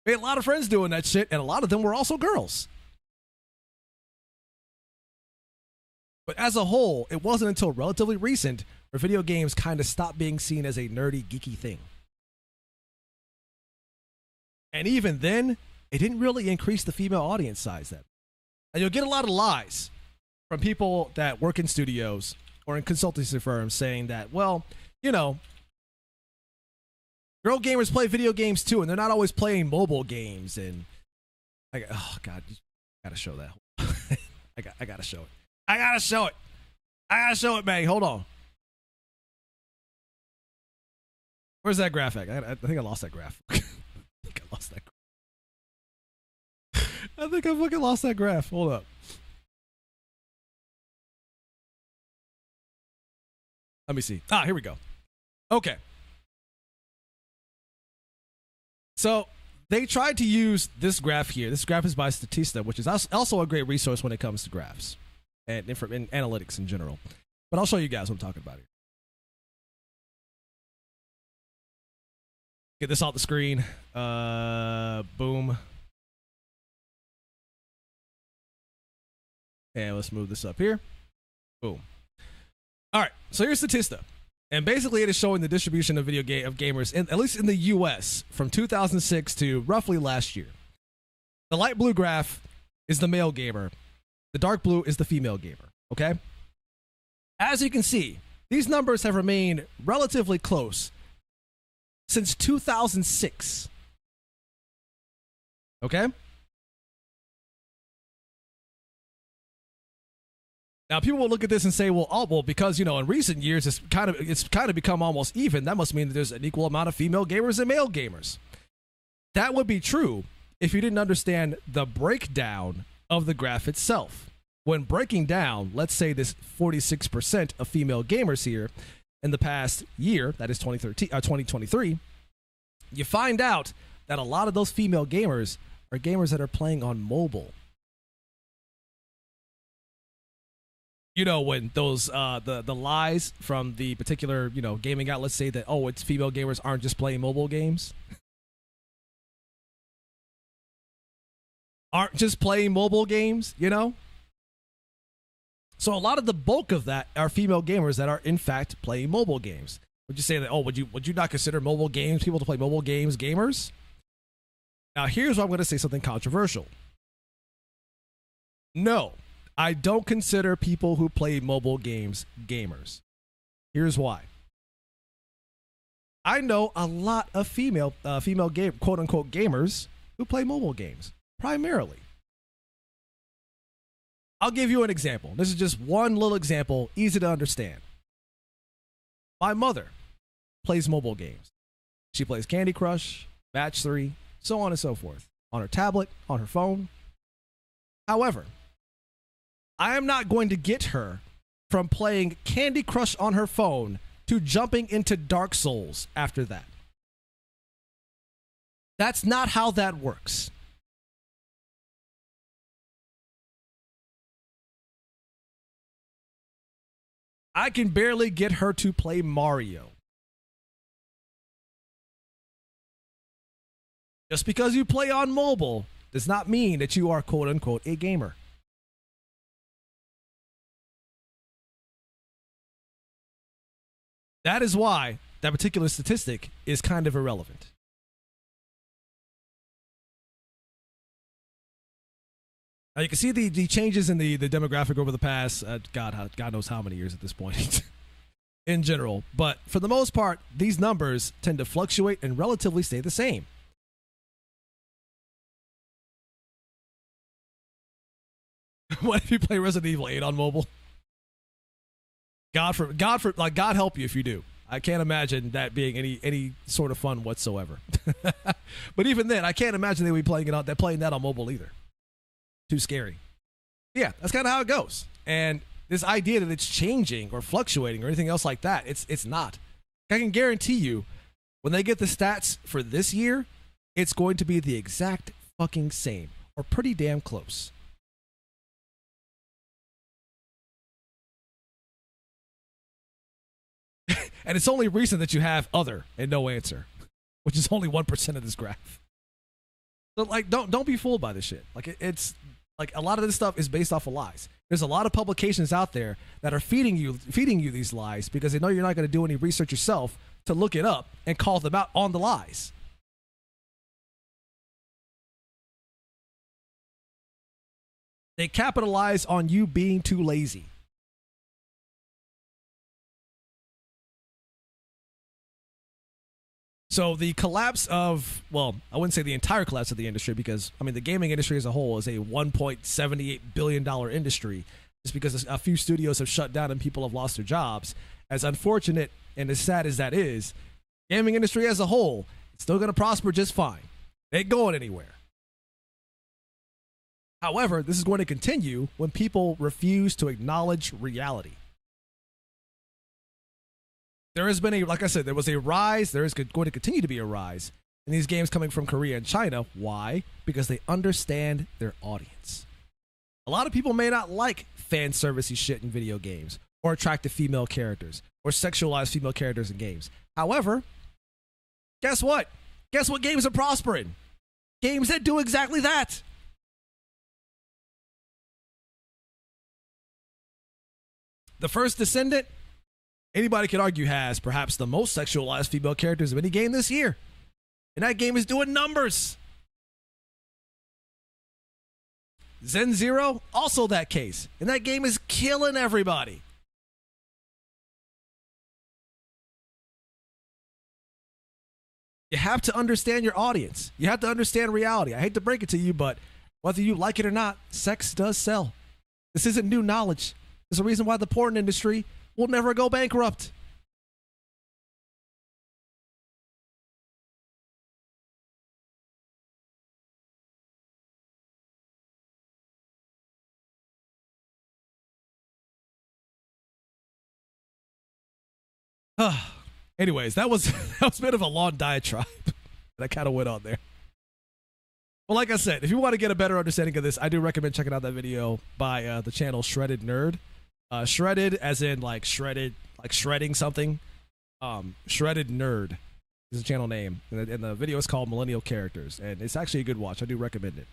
A: Made a lot of friends doing that shit, and a lot of them were also girls. But as a whole, it wasn't until relatively recent where video games kind of stopped being seen as a nerdy, geeky thing. And even then, it didn't really increase the female audience size then. And you'll get a lot of lies from people that work in studios or in consultancy firms saying that, well, you know, girl gamers play video games too, and they're not always playing mobile games. And oh god, you gotta show that. I gotta show it. I gotta show it. I gotta show it, man. Hold on. Where's that graphic? I think I lost that graph. I think I lost that. I think I fucking lost that graph. Hold up. Let me see. Here we go. Okay. So they tried to use this graph here. This graph is by Statista, which is also a great resource when it comes to graphs and analytics in general. But I'll show you guys what I'm talking about here. Get this off the screen. Boom. And let's move this up here. Boom. All right. So here's Statista. And basically, it is showing the distribution of gamers, at least in the U.S., from 2006 to roughly last year. The light blue graph is the male gamer. The dark blue is the female gamer, okay? As you can see, these numbers have remained relatively close since 2006, okay? Now, people will look at this and say, well, because, you know, in recent years, it's kind of become almost even. That must mean that there's an equal amount of female gamers and male gamers. That would be true if you didn't understand the breakdown of the graph itself. When breaking down, let's say this 46% of female gamers here in the past year, that is 2023, you find out that a lot of those female gamers are gamers that are playing on mobile. You know, when those the lies from the particular, you know, gaming outlets say that, oh, it's female gamers aren't just playing mobile games. Aren't just playing mobile games, you know? So a lot of the bulk of that are female gamers that are in fact playing mobile games. Would you say that, oh, would you not consider mobile games, people to play mobile games, gamers? Now here's where I'm going to say something controversial. No. I don't consider people who play mobile games gamers. Here's why. I know a lot of female game, quote unquote gamers who play mobile games primarily. I'll give you an example. This is just one little example, easy to understand. My mother plays mobile games. She plays Candy Crush, Match 3, so on and so forth, on her tablet, on her phone. However, I am not going to get her from playing Candy Crush on her phone to jumping into Dark Souls after that. That's not how that works. I can barely get her to play Mario. Just because you play on mobile does not mean that you are quote unquote a gamer. That is why that particular statistic is kind of irrelevant. Now you can see the changes in the demographic over the past, God knows how many years at this point in general. But for the most part, these numbers tend to fluctuate and relatively stay the same. What if you play Resident Evil 8 on mobile? God help you if you do. I can't imagine that being any sort of fun whatsoever. But even then, I can't imagine they would be playing that on mobile either. Too scary. Yeah, that's kind of how it goes. And this idea that it's changing or fluctuating or anything else like that, it's not. I can guarantee you, when they get the stats for this year, it's going to be the exact fucking same or pretty damn close. And it's only recent that you have other and no answer, which is only 1% of this graph. So like, don't be fooled by this shit. Like it's like a lot of this stuff is based off of lies. There's a lot of publications out there that are feeding you these lies because they know you're not going to do any research yourself to look it up and call them out on the lies. They capitalize on you being too lazy. So the collapse of, well, I wouldn't say the entire collapse of the industry because, I mean, the gaming industry as a whole is a $1.78 billion industry just because a few studios have shut down and people have lost their jobs. As unfortunate and as sad as that is, gaming industry as a whole is still going to prosper just fine. It ain't going anywhere. However, this is going to continue when people refuse to acknowledge reality. There has been like I said, there was a rise. There is going to continue to be a rise in these games coming from Korea and China. Why? Because they understand their audience. A lot of people may not like fan servicey shit in video games, or attractive female characters, or sexualized female characters in games. However, guess what? Guess what games are prospering? Games that do exactly that. The First Descendant, anybody could argue, has perhaps the most sexualized female characters of any game this year. And that game is doing numbers. Zen Zero, also that case. And that game is killing everybody. You have to understand your audience. You have to understand reality. I hate to break it to you, but whether you like it or not, sex does sell. This isn't new knowledge. There's a reason why the porn industry will never go bankrupt. Anyways, that was a bit of a long diatribe that I kind of went on there. Well, like I said, if you want to get a better understanding of this, I do recommend checking out that video by the channel Shredded Nerd. Shredded as in like shredded, like shredding something. Shredded Nerd is the channel name. And the video is called Millennial Characters. And it's actually a good watch. I do recommend it.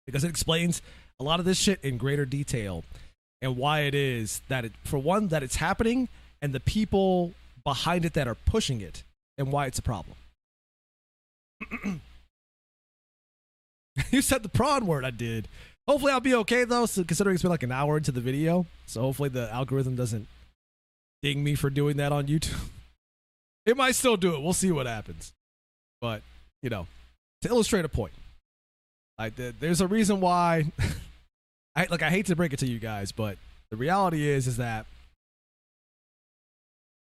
A: Because it explains a lot of this shit in greater detail. And why it is that, for one, that it's happening. And the people behind it that are pushing it. And why it's a problem. You said the prawn word. I did. Hopefully I'll be okay, though, so considering it's been like an hour into the video. So hopefully the algorithm doesn't ding me for doing that on YouTube. It might still do it. We'll see what happens. But, you know, to illustrate a point, there's a reason why... I hate to break it to you guys, but the reality is that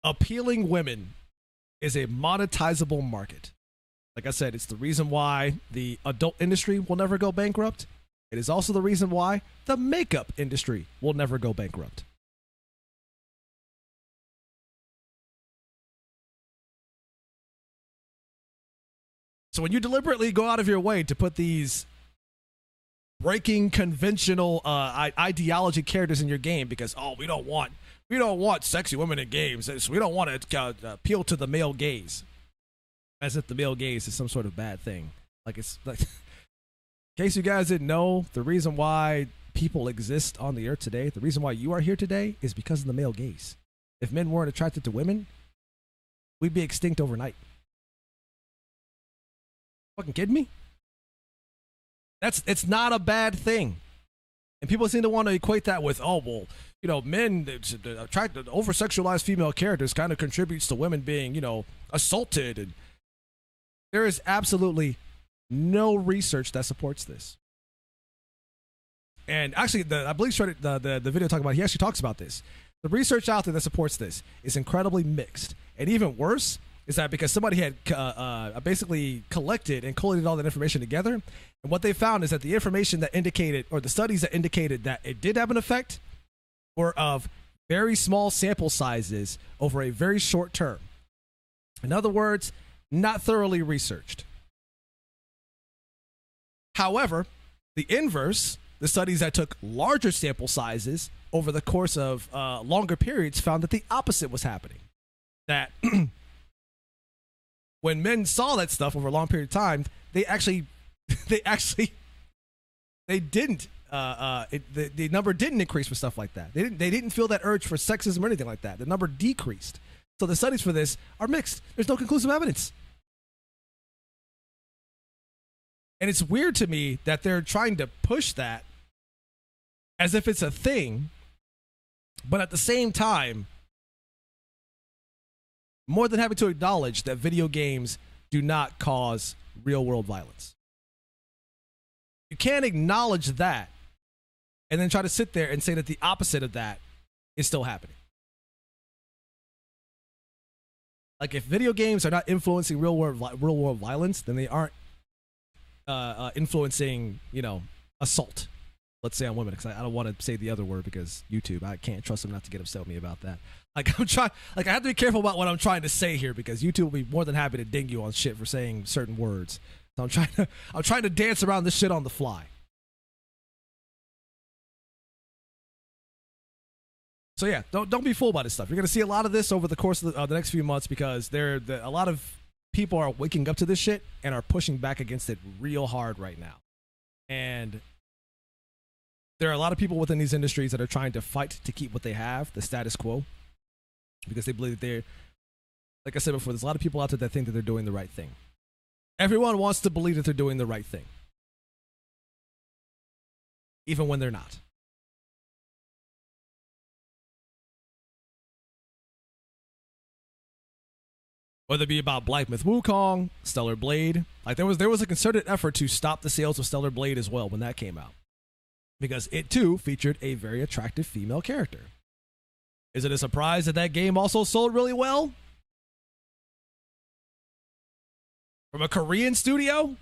A: appealing women is a monetizable market. Like I said, it's the reason why the adult industry will never go bankrupt. It is also the reason why the makeup industry will never go bankrupt. So when you deliberately go out of your way to put these breaking conventional ideology characters in your game because, oh, we don't want sexy women in games, so we don't want to appeal to the male gaze, as if the male gaze is some sort of bad thing. Like, it's like... In case you guys didn't know, the reason why people exist on the earth today, the reason why you are here today, is because of the male gaze. If men weren't attracted to women, we'd be extinct overnight. Fucking kidding me? It's not a bad thing. And people seem to want to equate that with, oh, well, you know, men attracted over-sexualized female characters kind of contributes to women being, you know, assaulted. And there is absolutely no research that supports this. And actually, I believe the video talking about, he actually talks about this. The research out there that supports this is incredibly mixed. And even worse is that because somebody had basically collected and collated all that information together, and what they found is that the information that indicated, or the studies that indicated that it did have an effect, were of very small sample sizes over a very short term. In other words, not thoroughly researched. However, the inverse, the studies that took larger sample sizes over the course of longer periods, found that the opposite was happening. that when men saw that stuff over a long period of time, they didn't. The number didn't increase for stuff like that. They didn't feel that urge for sexism or anything like that. The number decreased. So the studies for this are mixed. There's no conclusive evidence. And it's weird to me that they're trying to push that as if it's a thing, but at the same time, more than happy to acknowledge that video games do not cause real-world violence. You can't acknowledge that and then try to sit there and say that the opposite of that is still happening. Like, if video games are not influencing real-world violence, then they aren't influencing, assault, let's say, on women, because I don't want to say the other word because YouTube, I can't trust them not to get upset with me about that. Like, I have to be careful about what I'm trying to say here because YouTube will be more than happy to ding you on shit for saying certain words. So I'm trying to dance around this shit on the fly. So yeah, don't be fooled by this stuff. You're gonna see a lot of this over the course of the next few months because a lot of people are waking up to this shit and are pushing back against it real hard right now. And there are a lot of people within these industries that are trying to fight to keep what they have, the status quo, because they believe that they're, like I said before, there's a lot of people out there that think that they're doing the right thing. Everyone wants to believe that they're doing the right thing, even when they're not. Whether it be about Myth Wukong, Stellar Blade, like there was a concerted effort to stop the sales of Stellar Blade as well when that came out, because it too featured a very attractive female character. Is it a surprise that that game also sold really well? From a Korean studio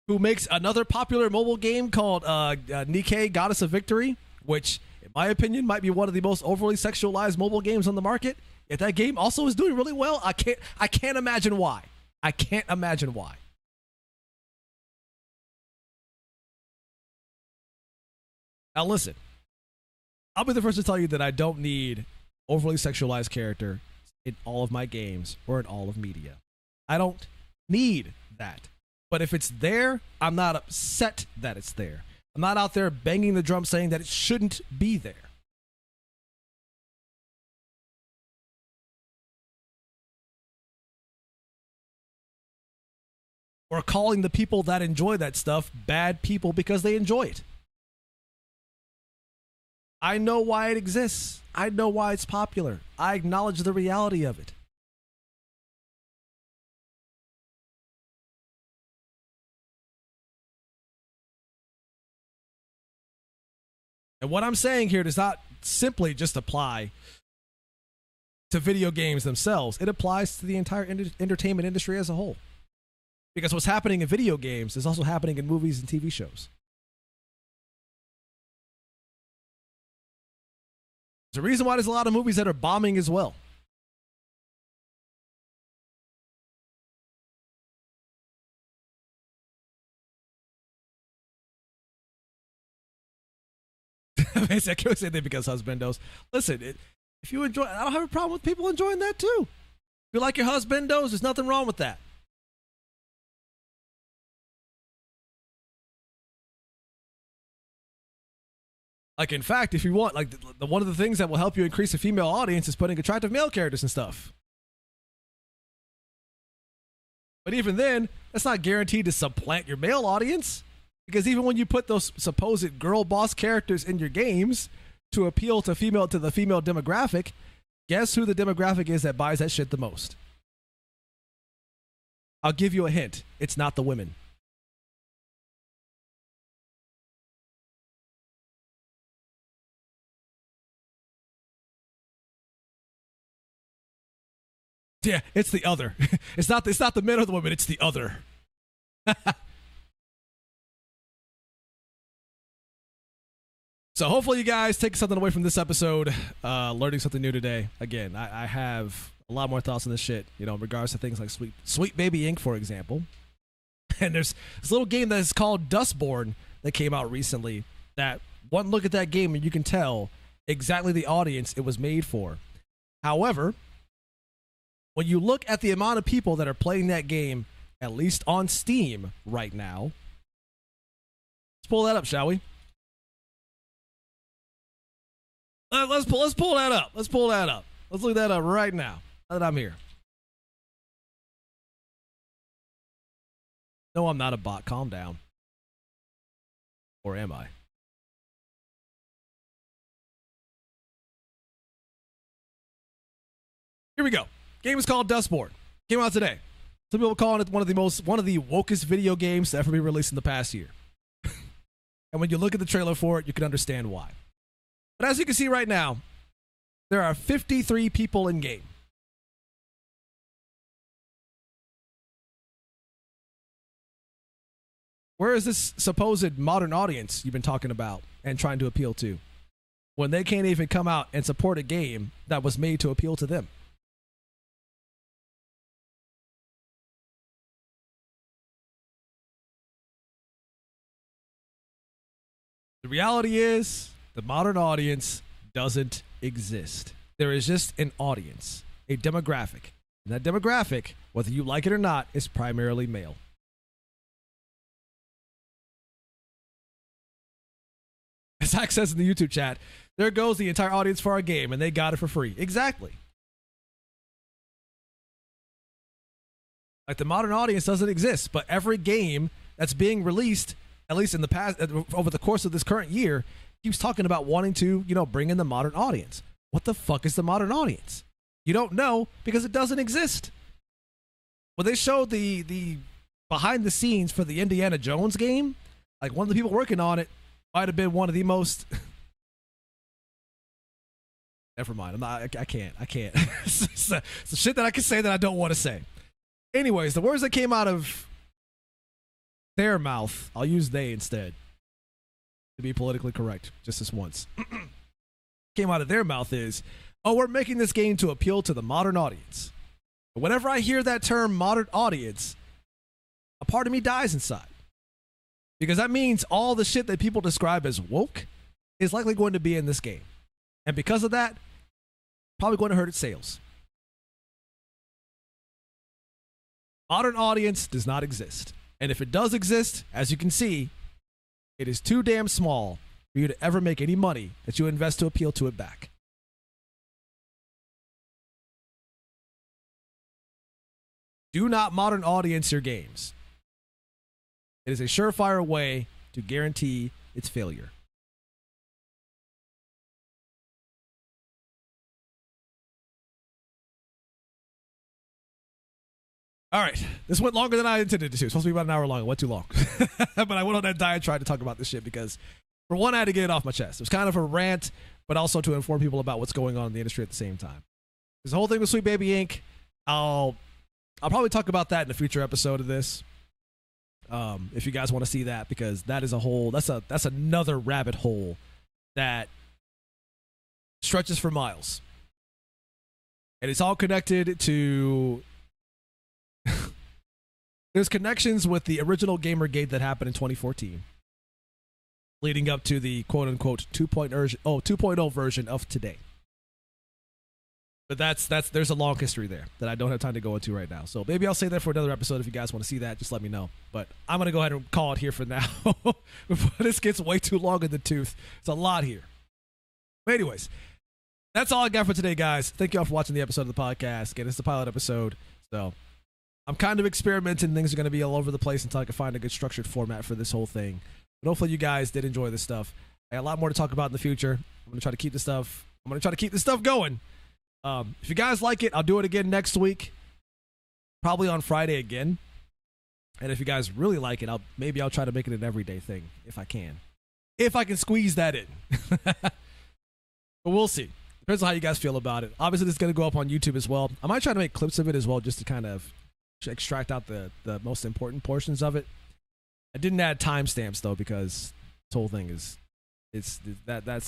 A: who makes another popular mobile game called Nikkei Goddess of Victory, which, in my opinion, might be one of the most overly sexualized mobile games on the market. If that game also is doing really well, I can't imagine why. I can't imagine why. Now listen, I'll be the first to tell you that I don't need overly sexualized character in all of my games or in all of media. I don't need that. But if it's there, I'm not upset that it's there. I'm not out there banging the drum saying that it shouldn't be there. Or calling the people that enjoy that stuff bad people because they enjoy it. I know why it exists. I know why it's popular. I acknowledge the reality of it. And what I'm saying here does not simply just apply to video games themselves. It applies to the entire entertainment industry as a whole. Because what's happening in video games is also happening in movies and TV shows. There's a reason why there's a lot of movies that are bombing as well. I can't say that because husbandos. Listen, if you enjoy, I don't have a problem with people enjoying that too. If you like your husbandos, there's nothing wrong with that. Like, in fact, if you want, like, one of the things that will help you increase a female audience is putting attractive male characters and stuff. But even then, that's not guaranteed to supplant your male audience. Because even when you put those supposed girl boss characters in your games to appeal to the female demographic, guess who the demographic is that buys that shit the most? I'll give you a hint. It's not the women. Yeah, it's the other. It's not the men or the women, it's the other. So hopefully you guys take something away from this episode, learning something new today. Again, I have a lot more thoughts on this shit, in regards to things like Sweet Baby Inc., for example. And there's this little game that is called Dustborn that came out recently that one look at that game and you can tell exactly the audience it was made for. However, when you look at the amount of people that are playing that game, at least on Steam right now, let's pull that up, shall we? Let's pull that up. Let's pull that up. Let's look that up right now. Now that I'm here. No, I'm not a bot. Calm down. Or am I? Here we go. Game is called Dustboard. Came out today. Some people calling it one of the wokest video games to ever be released in the past year. And when you look at the trailer for it, you can understand why. But as you can see right now, there are 53 people in game. Where is this supposed modern audience you've been talking about and trying to appeal to, when they can't even come out and support a game that was made to appeal to them? The reality is, the modern audience doesn't exist. There is just an audience, a demographic. And that demographic, whether you like it or not, is primarily male. As Zach says in the YouTube chat, there goes the entire audience for our game, and they got it for free. Exactly. Like, the modern audience doesn't exist, but every game that's being released, at least in the past, over the course of this current year, keeps talking about wanting to, bring in the modern audience. What the fuck is the modern audience? You don't know because it doesn't exist. When they showed the behind the scenes for the Indiana Jones game, like, one of the people working on it might have been one of the most. Never mind. I can't. It's the shit that I can say that I don't want to say. Anyways, the words that came out of their mouth, I'll use they instead to be politically correct just this once. Came out of their mouth is, oh, we're making this game to appeal to the modern audience. But whenever I hear that term modern audience, a part of me dies inside. Because that means all the shit that people describe as woke is likely going to be in this game. And because of that, probably going to hurt its sales. Modern audience does not exist. And if it does exist, as you can see, it is too damn small for you to ever make any money that you invest to appeal to it back. Do not modern audience your games. It is a surefire way to guarantee its failure. All right, this went longer than I intended to. It's supposed to be about an hour long. It went too long. But I went on that diatribe to talk about this shit because, for one, I had to get it off my chest. It was kind of a rant, but also to inform people about what's going on in the industry at the same time. This whole thing with Sweet Baby Inc., I'll probably talk about that in a future episode of this. If you guys want to see that, because that is that's another rabbit hole that stretches for miles. And it's all connected to there's connections with the original Gamergate that happened in 2014, leading up to the quote-unquote 2.0 version of today. But there's a long history there that I don't have time to go into right now. So maybe I'll say that for another episode. If you guys want to see that, just let me know. But I'm going to go ahead and call it here for now before this gets way too long in the tooth. It's a lot here. But anyways, that's all I got for today, guys. Thank you all for watching the episode of the podcast. Again, it's the pilot episode. So I'm kind of experimenting. Things are going to be all over the place until I can find a good structured format for this whole thing. But hopefully you guys did enjoy this stuff. I got a lot more to talk about in the future. I'm going to try to keep this stuff going. If you guys like it, I'll do it again next week, probably on Friday again. And if you guys really like it, maybe I'll try to make it an everyday thing if I can squeeze that in. But we'll see. Depends on how you guys feel about it. Obviously, this is going to go up on YouTube as well. I might try to make clips of it as well, just to kind of extract out the most important portions of it. I didn't add timestamps though, because this whole thing that's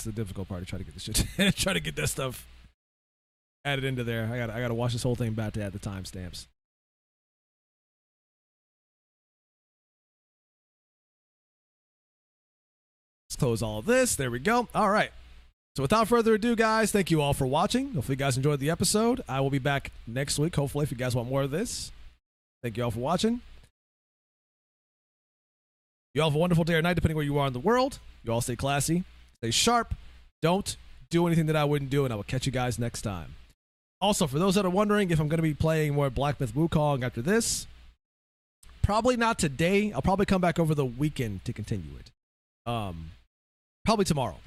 A: the difficult part, to try to get this shit, try to get that stuff added into there. I gotta watch this whole thing back to add the timestamps. Let's close all of this. There we go. All right. So without further ado, guys, thank you all for watching. Hopefully you guys enjoyed the episode. I will be back next week, hopefully, if you guys want more of this. Thank you all for watching. You all have a wonderful day or night, depending where you are in the world. You all stay classy, stay sharp. Don't do anything that I wouldn't do, and I will catch you guys next time. Also, for those that are wondering if I'm going to be playing more Black Myth Wukong after this, probably not today. I'll probably come back over the weekend to continue it. Probably tomorrow.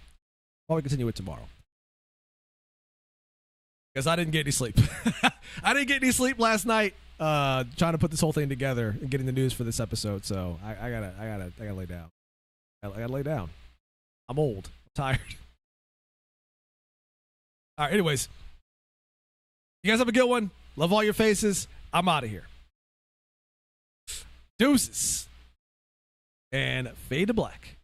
A: Probably continue it tomorrow. Because I didn't get any sleep. I didn't get any sleep last night trying to put this whole thing together and getting the news for this episode. So I gotta lay down. I gotta lay down. I'm old. I'm tired. All right, anyways. You guys have a good one. Love all your faces. I'm out of here. Deuces. And fade to black.